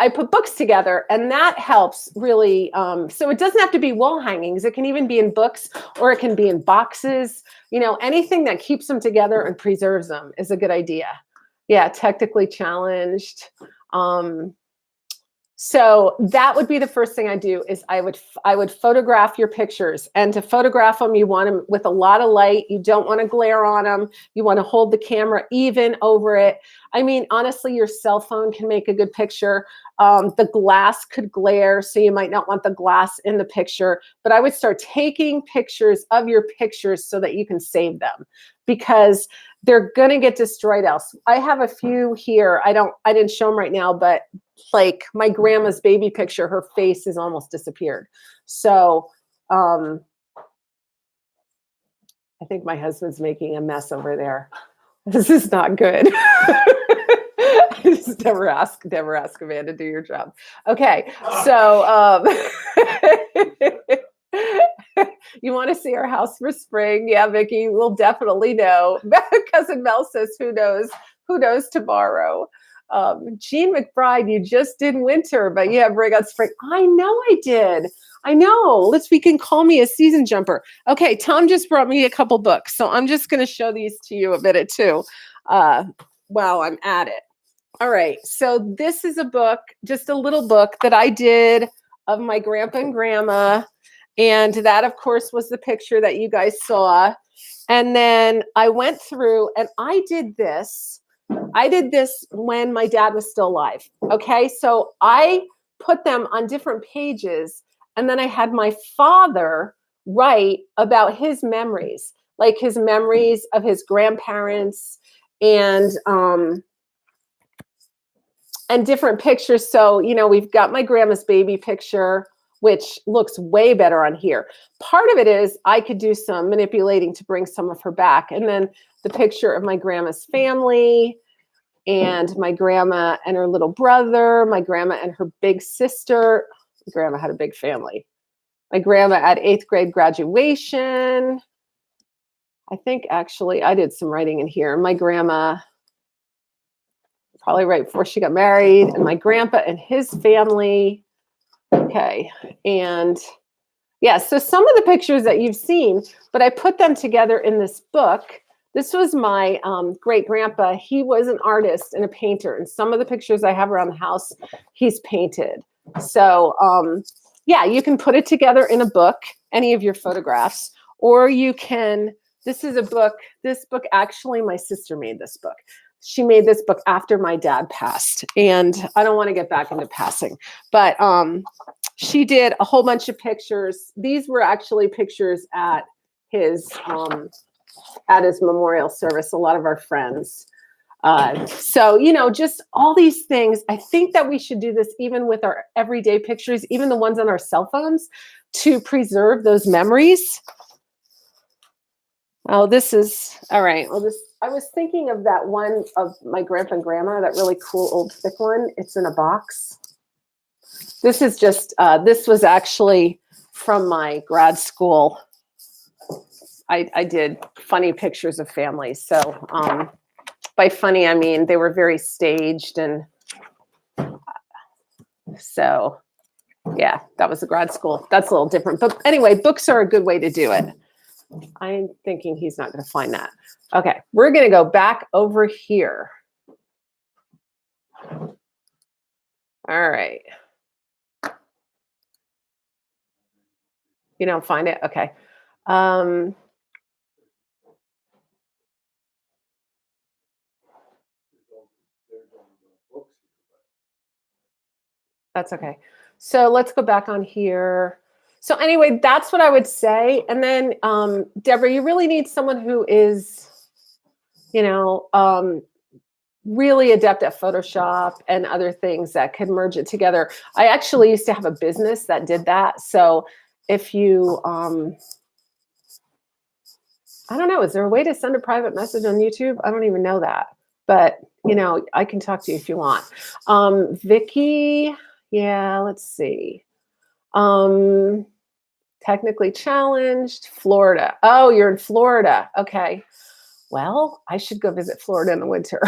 I put books together and that helps really. So it doesn't have to be wall hangings. It can even be in books or it can be in boxes. Anything that keeps them together and preserves them is a good idea. Yeah, technically challenged. So that would be the first thing I do is I would photograph your pictures, and to photograph them, you want them with a lot of light. You don't want to glare on them. You want to hold the camera even over it. I mean, honestly, your cell phone can make a good picture. The glass could glare, so you might not want the glass in the picture, but I would start taking pictures of your pictures so that you can save them, because they're going to get destroyed else. I have a few here. I didn't show them right now, but like my grandma's baby picture, her face has almost disappeared. So I think my husband's making a mess over there. This is not good. Just never ask Amanda to do your job. Okay, so you want to see our house for spring? Yeah, Vicki, we'll definitely know. Cousin Mel says, "Who knows? Who knows tomorrow?" Jean McBride, you just did winter, but you have rig on spring. I know I did. I know. We can call me a season jumper. Okay, Tom just brought me a couple books, so I'm just going to show these to you a minute too, while I'm at it. All right, so this is a book, just a little book that I did of my grandpa and grandma, and that, of course, was the picture that you guys saw. And then I went through and I did this. I did this when my dad was still alive. Okay, so I put them on different pages, and then I had my father write about his memories. like his memories of his grandparents and different pictures. So, we've got my grandma's baby picture, which looks way better on here. Part of it is I could do some manipulating to bring some of her back. And then the picture of my grandma's family and my grandma and her little brother, my grandma and her big sister. Grandma had a big family. My grandma at 8th grade graduation. I think actually I did some writing in here. My grandma, probably right before she got married, and my grandpa and his family. Okay. And yeah, so some of the pictures that you've seen, but I put them together in this book. This was my great grandpa. He was an artist and a painter. And some of the pictures I have around the house, he's painted. So yeah, you can put it together in a book, any of your photographs, or you can, this is a book. This book, actually, my sister made this book. She made this book after my dad passed. And I don't want to get back into passing, but she did a whole bunch of pictures. These were actually pictures at his memorial service, a lot of our friends. So, just all these things. I think that we should do this even with our everyday pictures, even the ones on our cell phones, to preserve those memories. Oh, this is, all right. Well, I was thinking of that one of my grandpa and grandma, that really cool old thick one. It's in a box. This is just, this was actually from my grad school. I did funny pictures of families. So by funny, I mean they were very staged. And so, yeah, that was a grad school. That's a little different. But anyway, books are a good way to do it. I'm thinking he's not going to find that. Okay, we're going to go back over here. All right. You don't find it? Okay. That's okay. So let's go back on here. So anyway, that's what I would say. And then, Deborah, you really need someone who is, really adept at Photoshop and other things that could merge it together. I actually used to have a business that did that. So if you, I don't know, is there a way to send a private message on YouTube? I don't even know that. But, I can talk to you if you want. Vicky, yeah, let's see. Technically challenged, Florida. Oh, you're in Florida. Okay. Well, I should go visit Florida in the winter.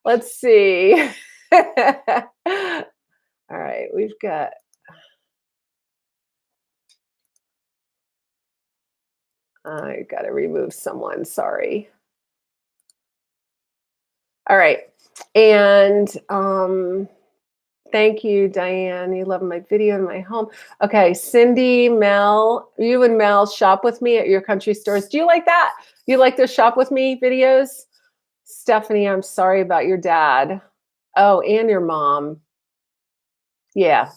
Let's see. All right, we've got. I got to remove someone. Sorry. All right. And thank you, Diane. You love my video in my home. Okay, Cindy, Mel, you and Mel shop with me at your country stores. Do you like that? You like those shop with me videos? Stephanie, I'm sorry about your dad. Oh, and your mom. Yeah.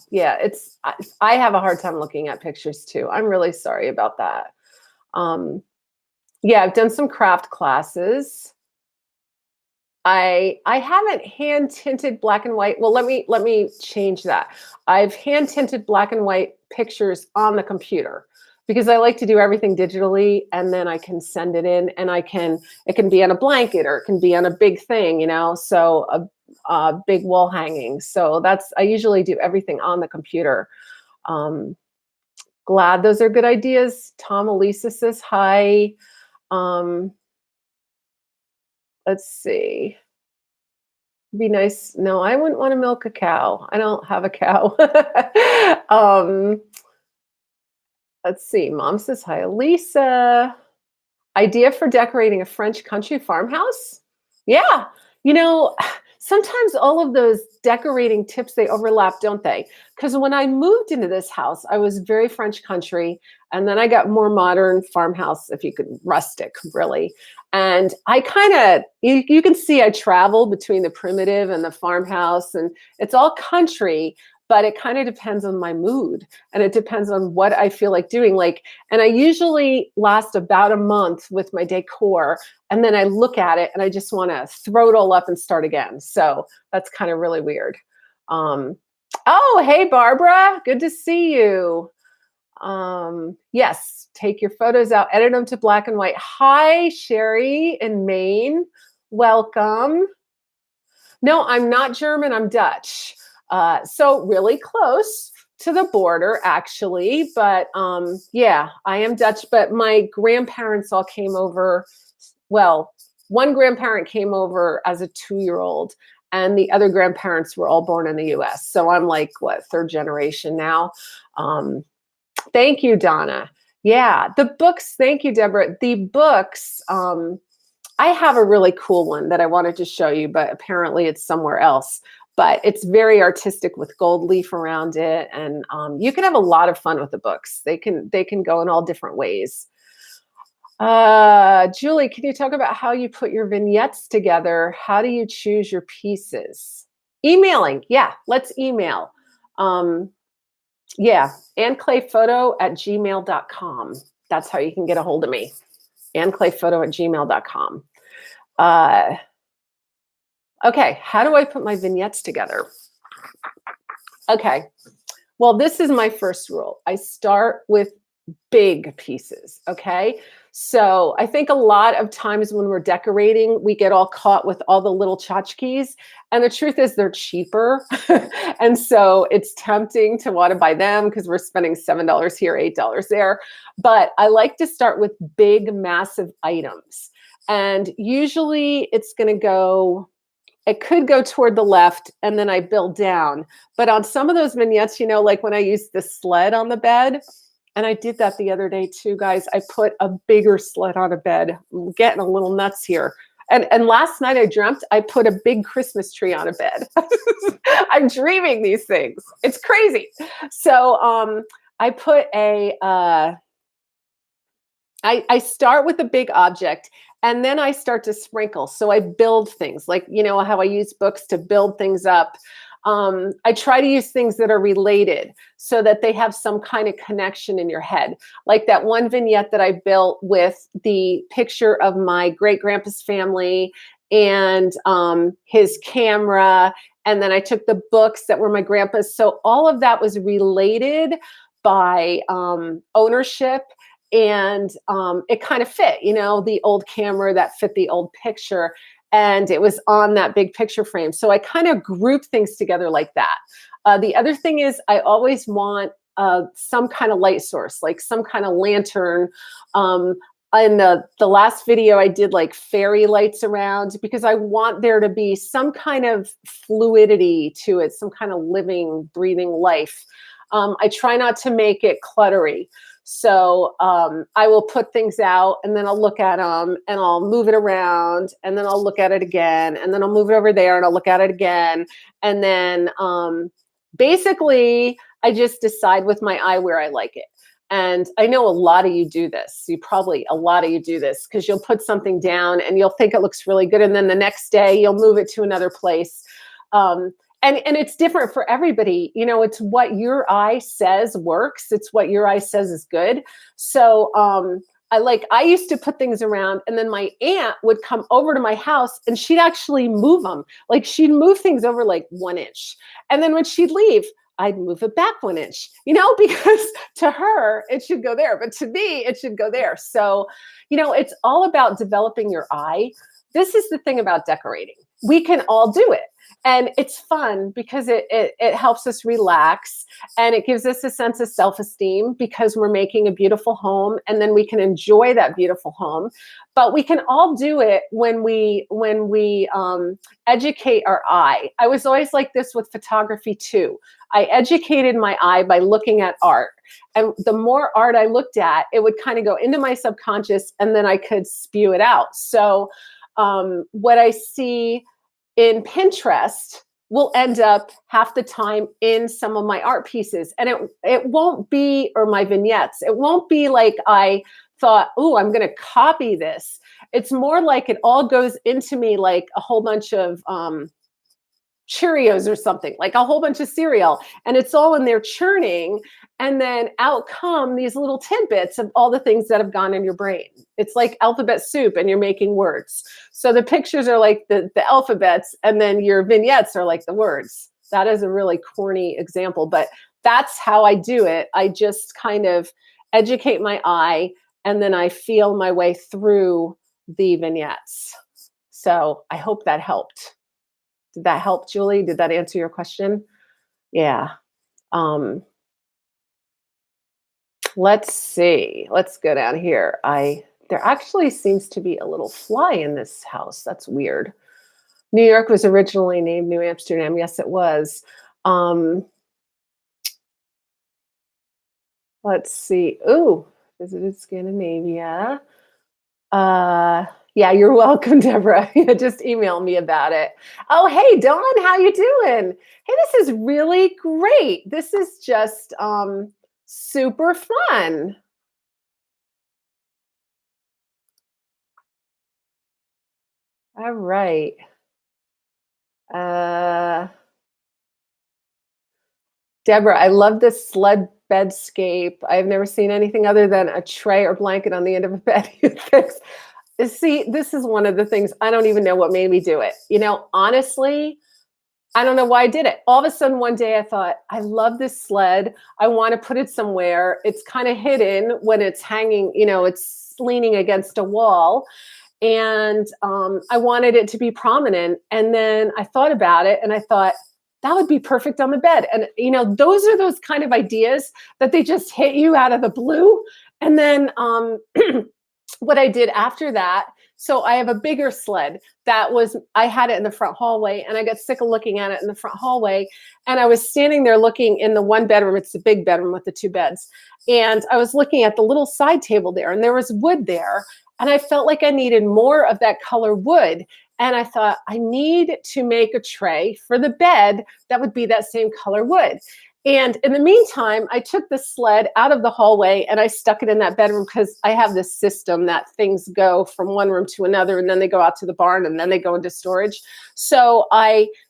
I have a hard time looking at pictures too. I'm really sorry about that. Yeah, I've done some craft classes. I haven't hand tinted black and white. Well, let me change that. I've hand tinted black and white pictures on the computer because I like to do everything digitally, and then I can send it in, and it can be on a blanket or it can be on a big thing, so a big wall hanging. So I usually do everything on the computer. Glad those are good ideas. Tom Elisa says hi. Let's see. Be nice. No, I wouldn't want to milk a cow. I don't have a cow. Let's see. Mom says hi, Elisa. Idea for decorating a French country farmhouse? Yeah. Sometimes all of those decorating tips, they overlap, don't they? Because when I moved into this house, I was very French country. And then I got more modern farmhouse, if you could, rustic, really. And I kind of, you can see I travel between the primitive and the farmhouse, and it's all country, but it kind of depends on my mood, and it depends on what I feel like doing. Like, and I usually last about a month with my decor, and then I look at it and I just want to throw it all up and start again. So that's kind of really weird. Um, oh, hey, Barbara, good to see you. Yes, take your photos out, edit them to black and white. Hi, Sherry in Maine. Welcome. No, I'm not German, I'm Dutch. So really close to the border, actually. But yeah, I am Dutch, but my grandparents all came over. Well, one grandparent came over as a 2-year-old, and the other grandparents were all born in the US. So I'm like, what, third generation now? Thank you, Donna. Yeah, the books. Thank you, Deborah. The books. I have a really cool one that I wanted to show you, but apparently it's somewhere else. But it's very artistic with gold leaf around it, and you can have a lot of fun with the books. They can go in all different ways. Julie, can you talk about how you put your vignettes together? How do you choose your pieces? Emailing. Yeah, let's email. Yeah, AnnClayPhoto@gmail.com. That's how you can get a hold of me. AnnClayPhoto@gmail.com. Okay, how do I put my vignettes together? Okay, well, this is my first rule. I start with big pieces, okay? So I think a lot of times when we're decorating, we get all caught with all the little tchotchkes. And the truth is they're cheaper. And so it's tempting to want to buy them because we're spending $7 here, $8 there. But I like to start with big, massive items. And usually it's going to go, it could go toward the left and then I build down. But on some of those vignettes, you know, like when I used the sled on the bed, and I did that the other day too, guys. I put a bigger sled on a bed. I'm getting a little nuts here. And last night I dreamt I put a big Christmas tree on a bed. I'm dreaming these things. It's crazy. So I put I start with a big object and then I start to sprinkle. So I build things like, you know, how I use books to build things up. I try to use things that are related so that they have some kind of connection in your head. Like that one vignette that I built with the picture of my great-grandpa's family and his camera. And then I took the books that were my grandpa's. So all of that was related by ownership. And it kind of fit, you know, the old camera that fit the old picture. And it was on that big picture frame. So I kind of group things together like that. The other thing is I always want some kind of light source, like some kind of lantern. In the last video, I did like fairy lights around because I want there to be some kind of fluidity to it, some kind of living, breathing life. I try not to make it cluttery. So I will put things out and then I'll look at them and I'll move it around and then I'll look at it again and then I'll move it over there and I'll look at it again. And then basically I just decide with my eye where I like it. And I know a lot of you do this. A lot of you do this because you'll put something down and you'll think it looks really good. And then the next day you'll move it to another place. And it's different for everybody. You know, it's what your eye says works. It's what your eye says is good. So I used to put things around and then my aunt would come over to my house and she'd actually move them. Like she'd move things over like 1 inch. And then when she'd leave, I'd move it back 1 inch, you know, because to her, it should go there. But to me, it should go there. So, you know, it's all about developing your eye. This is the thing about decorating. We can all do it. And it's fun because it helps us relax and it gives us a sense of self-esteem because we're making a beautiful home and then we can enjoy that beautiful home. But we can all do it when we educate our eye. I was always like this with photography too. I educated my eye by looking at art. And the more art I looked at, it would kind of go into my subconscious and then I could spew it out. So what I see in Pinterest will end up half the time in some of my art pieces. And it won't be, or my vignettes, it won't be like I thought, oh, I'm going to copy this. It's more like it all goes into me like a whole bunch of Cheerios or something, like a whole bunch of cereal, and it's all in there churning, and then out come these little tidbits of all the things that have gone in your brain. It's like alphabet soup and you're making words. So the pictures are like the alphabets, and then your vignettes are like the words. That is a really corny example, but that's how I do it. I just kind of educate my eye, and then I feel my way through the vignettes. So I hope that helped. Did that help, Julie? Did that answer your question? Yeah. Um, let's see. Let's go down here. There actually seems to be a little fly in this house. That's weird. New York was originally named New Amsterdam. Yes, it was. Um, let's see. Ooh, visited Scandinavia. Yeah, you're welcome, Deborah. Just email me about it. Oh, hey, Dawn, how you doing? Hey, this is really great. This is just super fun. All right. Uh, Deborah, I love this sled bedscape. I've never seen anything other than a tray or blanket on the end of a bed you fix. See, this is one of the things I don't even know what made me do it. Honestly, I don't know why I did it. All of a sudden, one day I thought, I love this sled. I want to put it somewhere. It's kind of hidden when it's hanging, it's leaning against a wall. And I wanted it to be prominent. And then I thought about it and I thought, that would be perfect on the bed. And, those are those kind of ideas that they just hit you out of the blue. And then what I did after that, so I have a bigger sled I had it in the front hallway, and I got sick of looking at it in the front hallway. And I was standing there looking in the one bedroom. It's the big bedroom with the two beds. And I was looking at the little side table there, and there was wood there. And I felt like I needed more of that color wood. And I thought, I need to make a tray for the bed that would be that same color wood. And in the meantime, I took the sled out of the hallway and I stuck it in that bedroom, because I have this system that things go from one room to another, and then they go out to the barn, and then they go into storage. So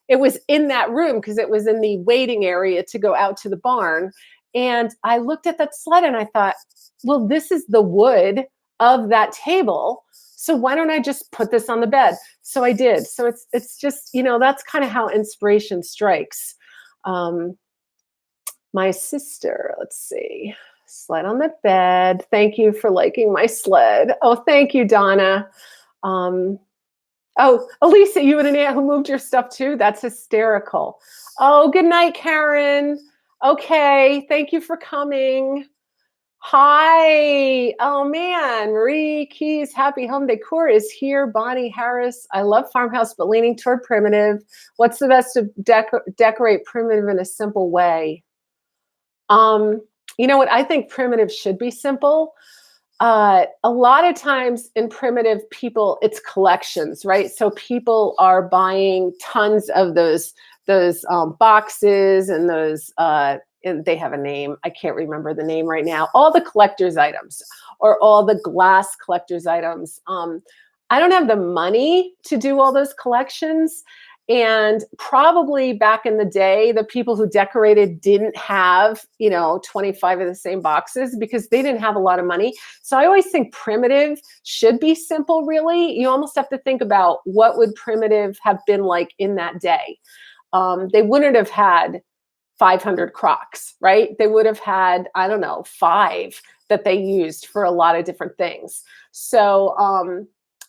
it was in that room because it was in the waiting area to go out to the barn. And I looked at that sled and I thought, well, this is the wood of that table. So why don't I just put this on the bed? So I did. So it's just, that's kind of how inspiration strikes. My sister, let's see, sled on the bed. Thank you for liking my sled. Oh, thank you, Donna. Oh, Elisa, you had an aunt who moved your stuff too? That's hysterical. Oh, good night, Karen. Okay, thank you for coming. Hi. Oh man, Marie Keys, Happy Home Decor is here. Bonnie Harris, I love farmhouse, but leaning toward primitive. What's the best to decorate primitive in a simple way? You know what? I think primitive should be simple. A lot of times in primitive, it's collections, right? So people are buying tons of those boxes and those. And they have a name. I can't remember the name right now. All the collector's items or all the glass collector's items. I don't have the money to do all those collections. And probably back in the day, the people who decorated didn't have, 25 of the same boxes because they didn't have a lot of money. So I always think primitive should be simple, really. You almost have to think about what would primitive have been like in that day. They wouldn't have had 500 Crocs, right? They would have had, I don't know, 5 that they used for a lot of different things. So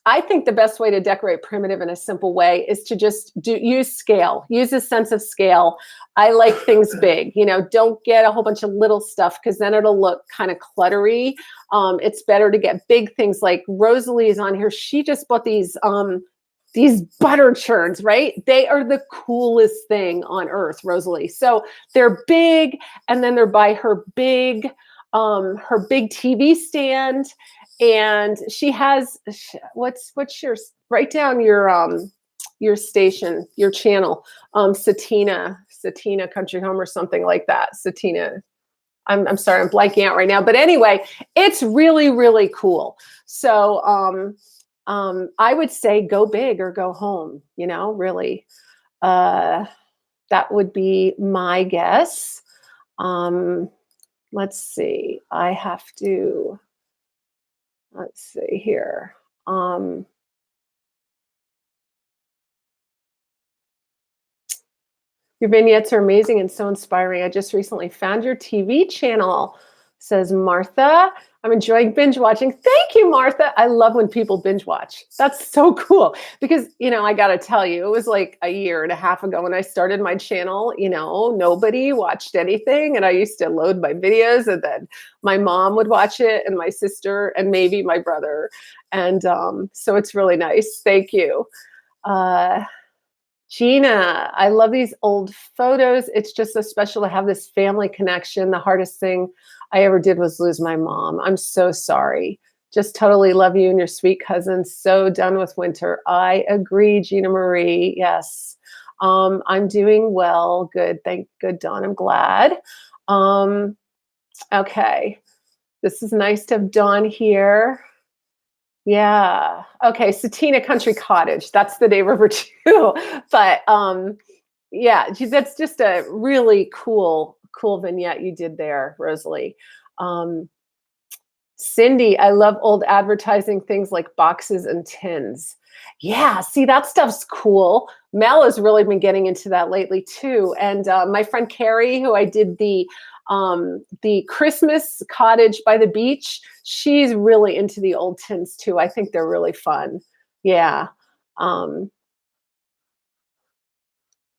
I think the best way to decorate primitive in a simple way is to just use scale, use a sense of scale. I like things big, don't get a whole bunch of little stuff because then it'll look kind of cluttery. It's better to get big things like Rosalie is on here. She just bought these butter churns, right? They are the coolest thing on earth, Rosalie. So they're big, and then they're by her big TV stand. And she has, what's write down your station, your channel, Satina Country Home or something like that. Satina. I'm sorry, I'm blanking out right now. But anyway, it's really, really cool. So I would say go big or go home, really. Uh, that would be my guess. Let's see. Let's see here. Um, Your vignettes are amazing and so inspiring. I just recently found your TV channel, says Martha. I'm enjoying binge watching. Thank you, Martha. I love when people binge watch. That's so cool because, I got to tell you, it was like a year and a half ago when I started my channel, nobody watched anything. And I used to load my videos and then my mom would watch it and my sister and maybe my brother. And so it's really nice. Thank you. Gina, I love these old photos. It's just so special to have this family connection. The hardest thing I ever did was lose my mom. I'm so sorry. Just totally love you and your sweet cousin. So done with winter. I agree, Gina Marie. Yes. I'm doing well. Good. Good, Dawn. I'm glad. Okay. This is nice to have Dawn here. Yeah. Okay. Satina Country Cottage. That's the name of her too. But yeah, that's just a really cool vignette you did there, Rosalie. Cindy, I love old advertising things like boxes and tins. Yeah, see, that stuff's cool. Mel has really been getting into that lately too. And my friend Carrie, who I did the Christmas cottage by the beach, she's really into the old tins too. I think they're really fun. Yeah.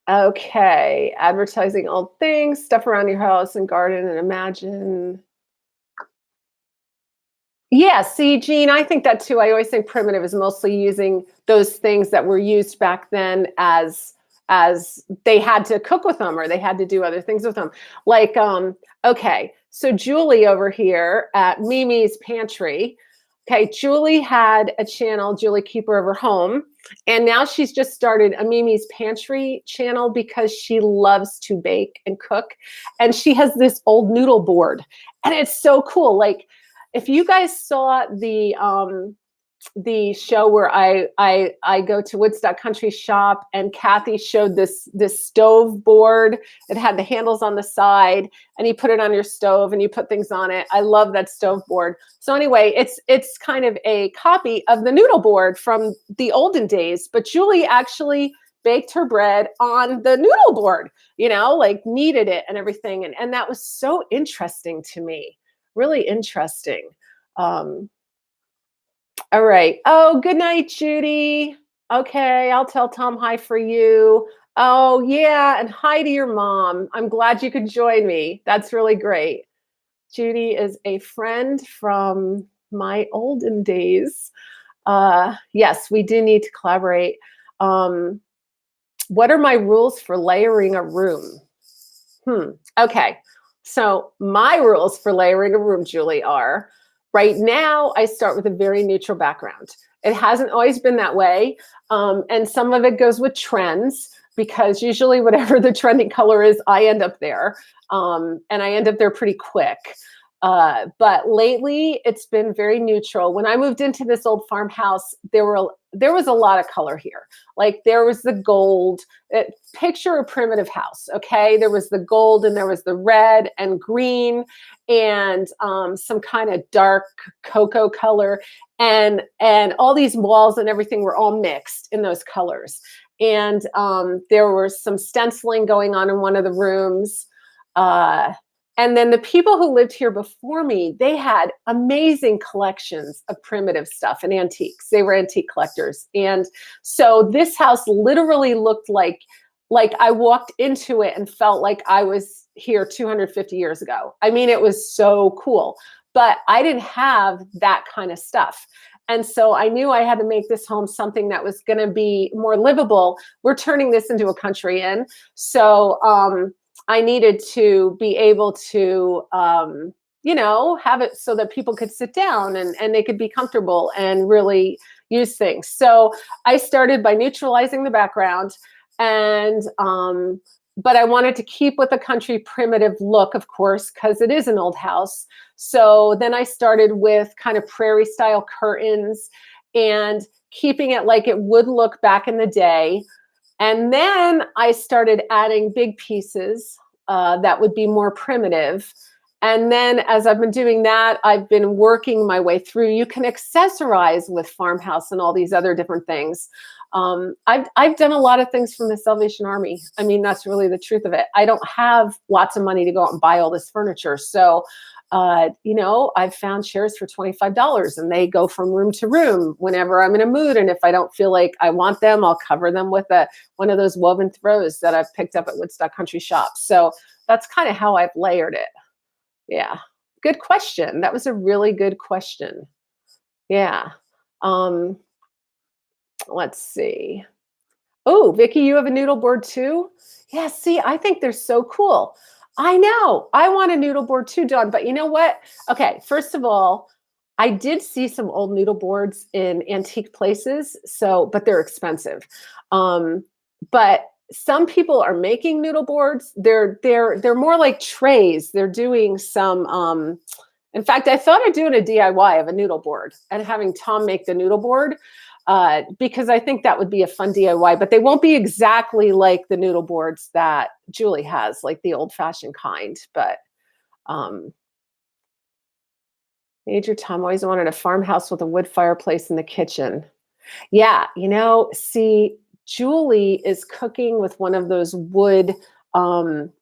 Okay, advertising old things, stuff around your house and garden and imagine. Yeah, see, Jean, I think that too. I always think primitive is mostly using those things that were used back then as they had to cook with them or they had to do other things with them. Like, okay, so Julie over here at Mimi's Pantry. Okay, Julie had a channel, Julie Keeper of Her Home, and now she's just started a Mimi's Pantry channel because she loves to bake and cook, and she has this old noodle board, and it's so cool. Like, if you guys saw the show where I go to Woodstock Country Shop and Kathy showed this stove board. It had the handles on the side and you put it on your stove and you put things on it. I love that stove board. So anyway, it's kind of a copy of the noodle board from the olden days, but Julie actually baked her bread on the noodle board, like kneaded it and everything. And that was so interesting to me. Really interesting. All right. Oh, good night, Judy. Okay, I'll tell Tom hi for you. Oh, yeah, and hi to your mom. I'm glad you could join me. That's really great. Judy is a friend from my olden days. Yes, we do need to collaborate. What are my rules for layering a room? Okay. So my rules for layering a room, Julie, are right now I start with a very neutral background. It hasn't always been that way. And some of it goes with trends because usually whatever the trending color is, I end up there. And I end up there pretty quick. But lately it's been very neutral. When I moved into this old farmhouse, there was a lot of color here. Like there was the gold. Picture a primitive house, okay? There was the gold and there was the red and green and some kind of dark cocoa color, and all these walls and everything were all mixed in those colors. And there was some stenciling going on in one of the rooms. And then the people who lived here before me, they had amazing collections of primitive stuff and antiques. They were antique collectors. And so this house literally looked like I walked into it and felt like I was here 250 years ago. I mean, it was so cool, but I didn't have that kind of stuff. And so I knew I had to make this home something that was going to be more livable. We're turning this into a country inn. So, I needed to be able to, have it so that people could sit down and they could be comfortable and really use things. So I started by neutralizing the background but I wanted to keep with the country primitive look, of course, because it is an old house. So then I started with kind of prairie style curtains and keeping it like it would look back in the day. And then I started adding big pieces that would be more primitive. And then as I've been doing that, I've been working my way through. You can accessorize with farmhouse and all these other different things. I've done a lot of things from the Salvation Army. I mean, that's really the truth of it. I don't have lots of money to go out and buy all this furniture. So, I've found chairs for $25 and they go from room to room whenever I'm in a mood. And if I don't feel like I want them, I'll cover them with one of those woven throws that I've picked up at Woodstock Country Shops. So that's kind of how I've layered it. Yeah. Good question. That was a really good question. Yeah. Um, let's see. Oh, Vicky, you have a noodle board too? Yeah, see, I think they're so cool. I know. I want a noodle board too, Dawn. But you know what? Okay, first of all, I did see some old noodle boards in antique places, but they're expensive. Um, but some people are making noodle boards. They're more like trays. They're doing some in fact, I thought of doing a DIY of a noodle board and having Tom make the noodle board because I think that would be a fun DIY, but they won't be exactly like the noodle boards that Julie has, like the old fashioned kind. But um, Major Tom always wanted a farmhouse with a wood fireplace in the kitchen. Yeah, see, Julie is cooking with one of those um,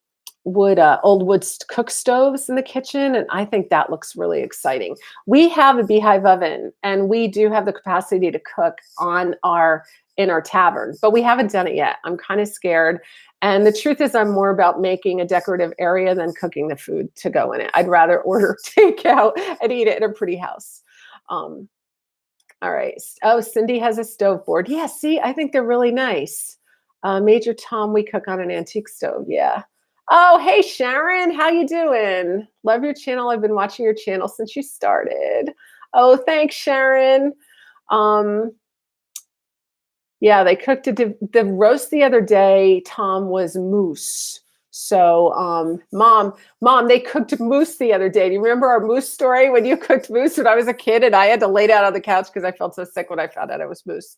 old wood cook stoves in the kitchen, and I think that looks really exciting. We have a beehive oven, and we do have the capacity to cook in our tavern, but we haven't done it yet. I'm kind of scared. And the truth is, I'm more about making a decorative area than cooking the food to go in it. I'd rather order takeout and eat it in a pretty house. Um, all right. Oh, Cindy has a stove board. Yeah, see, I think they're really nice. Major Tom, we cook on an antique stove. Yeah. Oh, hey, Sharon. How you doing? Love your channel. I've been watching your channel since you started. Oh, thanks, Sharon. Yeah, they cooked the roast the other day, Tom, was moose. So, mom, they cooked moose the other day. Do you remember our moose story when you cooked moose when I was a kid and I had to lay down on the couch because I felt so sick when I found out it was moose?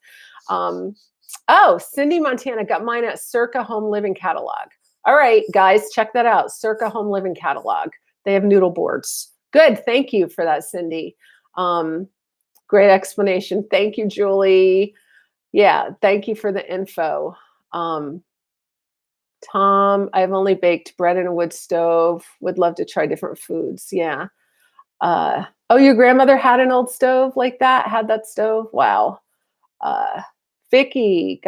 Oh, Cindy Montana got mine at Circa Home Living Catalog. All right, guys, check that out. Circa Home Living Catalog. They have noodle boards. Good. Thank you for that, Cindy. Great explanation. Thank you, Julie. Yeah, thank you for the info. Tom, I've only baked bread in a wood stove. Would love to try different foods. Yeah. Oh, your grandmother had an old stove like that? Had that stove? Wow. Vicky,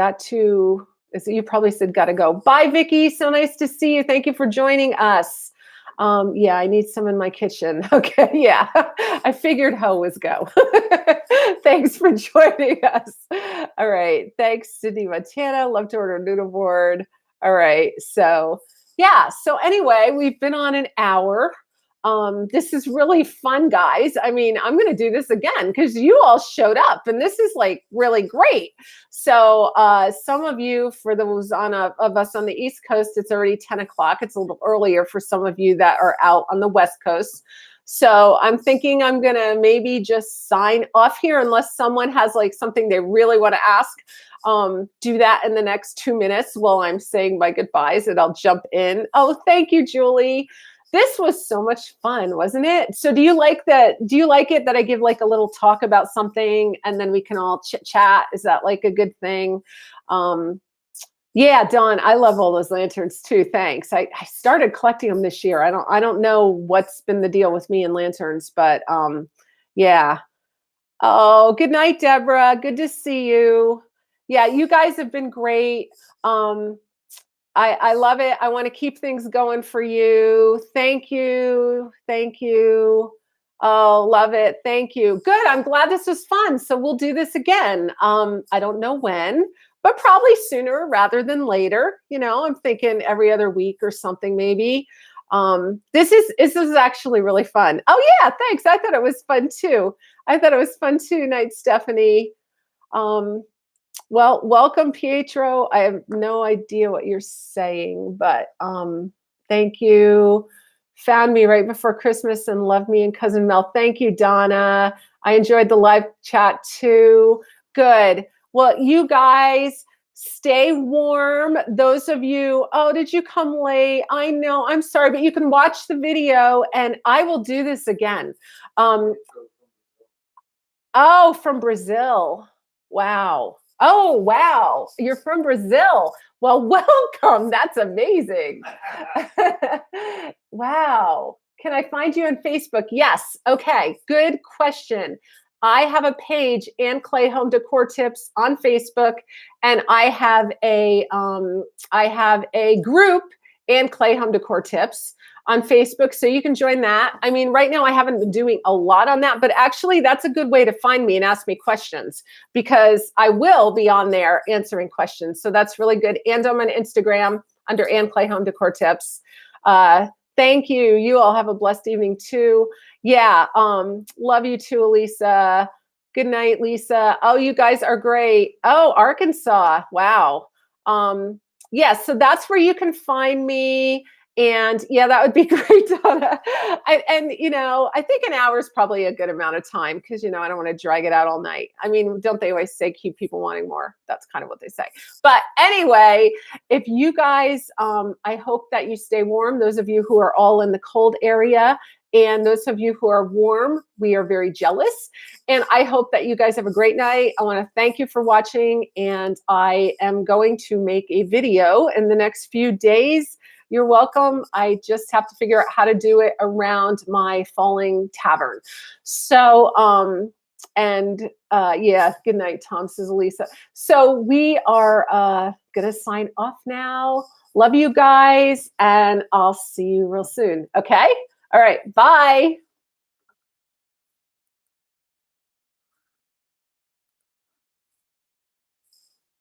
you probably said gotta go. Bye, Vicky. So nice to see you. Thank you for joining us. Yeah, I need some in my kitchen. Okay, yeah. I figured hoe was go. Thanks for joining us. All right. Thanks, Sydney Montana. Love to order a noodle board. All right. So yeah. So anyway, we've been on an hour. This is really fun, guys. I mean, I'm going to do this again because you all showed up and this is like really great. So some of you, for those of us on the East Coast, it's already 10 o'clock. It's a little earlier for some of you that are out on the West Coast. So I'm thinking I'm going to maybe just sign off here unless someone has like something they really want to ask. Do that in the next 2 minutes while I'm saying my goodbyes and I'll jump in. Oh, thank you, Julie. This was so much fun, wasn't it? So do you like that? Do you like it that I give like a little talk about something and then we can all chit chat? Is that like a good thing? Yeah, Dawn, I love all those lanterns too. Thanks. I started collecting them this year. I don't know what's been the deal with me and lanterns, but yeah. Oh, good night, Deborah. Good to see you. Yeah, you guys have been great. I love it. I want to keep things going for you. Thank you. Thank you. Oh, love it. Thank you. Good. I'm glad this was fun. So we'll do this again. I don't know when, but probably sooner rather than later. I'm thinking every other week or something maybe. This is actually really fun. Oh yeah, thanks. I thought it was fun too. Night, Stephanie. Well, welcome, Pietro. I have no idea what you're saying, but thank you. Found me right before Christmas and love me and Cousin Mel. Thank you, Donna. I enjoyed the live chat too. Good. Well, you guys, Stay warm. Those of you, oh, did you come late? I know, I'm sorry, but you can watch the video and I will do this again. Um, oh, from Brazil. Wow. Oh, wow. You're from Brazil. Well, welcome. That's amazing. Wow. Can I find you on Facebook? Yes. Okay. Good question. I have a page, Ann Clay Home Decor Tips, on Facebook, and I have a group, Ann Clay Home Decor Tips, on Facebook, so you can join that. I mean, right now I haven't been doing a lot on that, but actually that's a good way to find me and ask me questions, because I will be on there answering questions. So that's really good. And I'm on Instagram under Ann Clay Home Decor Tips. Thank you. You all have a blessed evening too. Yeah, love you too, Elisa. Good night, Lisa. Oh, you guys are great. Oh, Arkansas. Wow. Yeah, so that's where you can find me. And yeah, that would be great, Donna. And I think an hour is probably a good amount of time, because I don't want to drag it out all night. I mean, don't they always say keep people wanting more? That's kind of what they say. But anyway, if you guys, I hope that you stay warm. Those of you who are all in the cold area, and those of you who are warm, we are very jealous. And I hope that you guys have a great night. I want to thank you for watching, and I am going to make a video in the next few days. You're welcome. I just have to figure out how to do it around my falling tavern. So, yeah, good night, Tom, says Lisa. So we are gonna sign off now. Love you guys, and I'll see you real soon. Okay? All right, bye.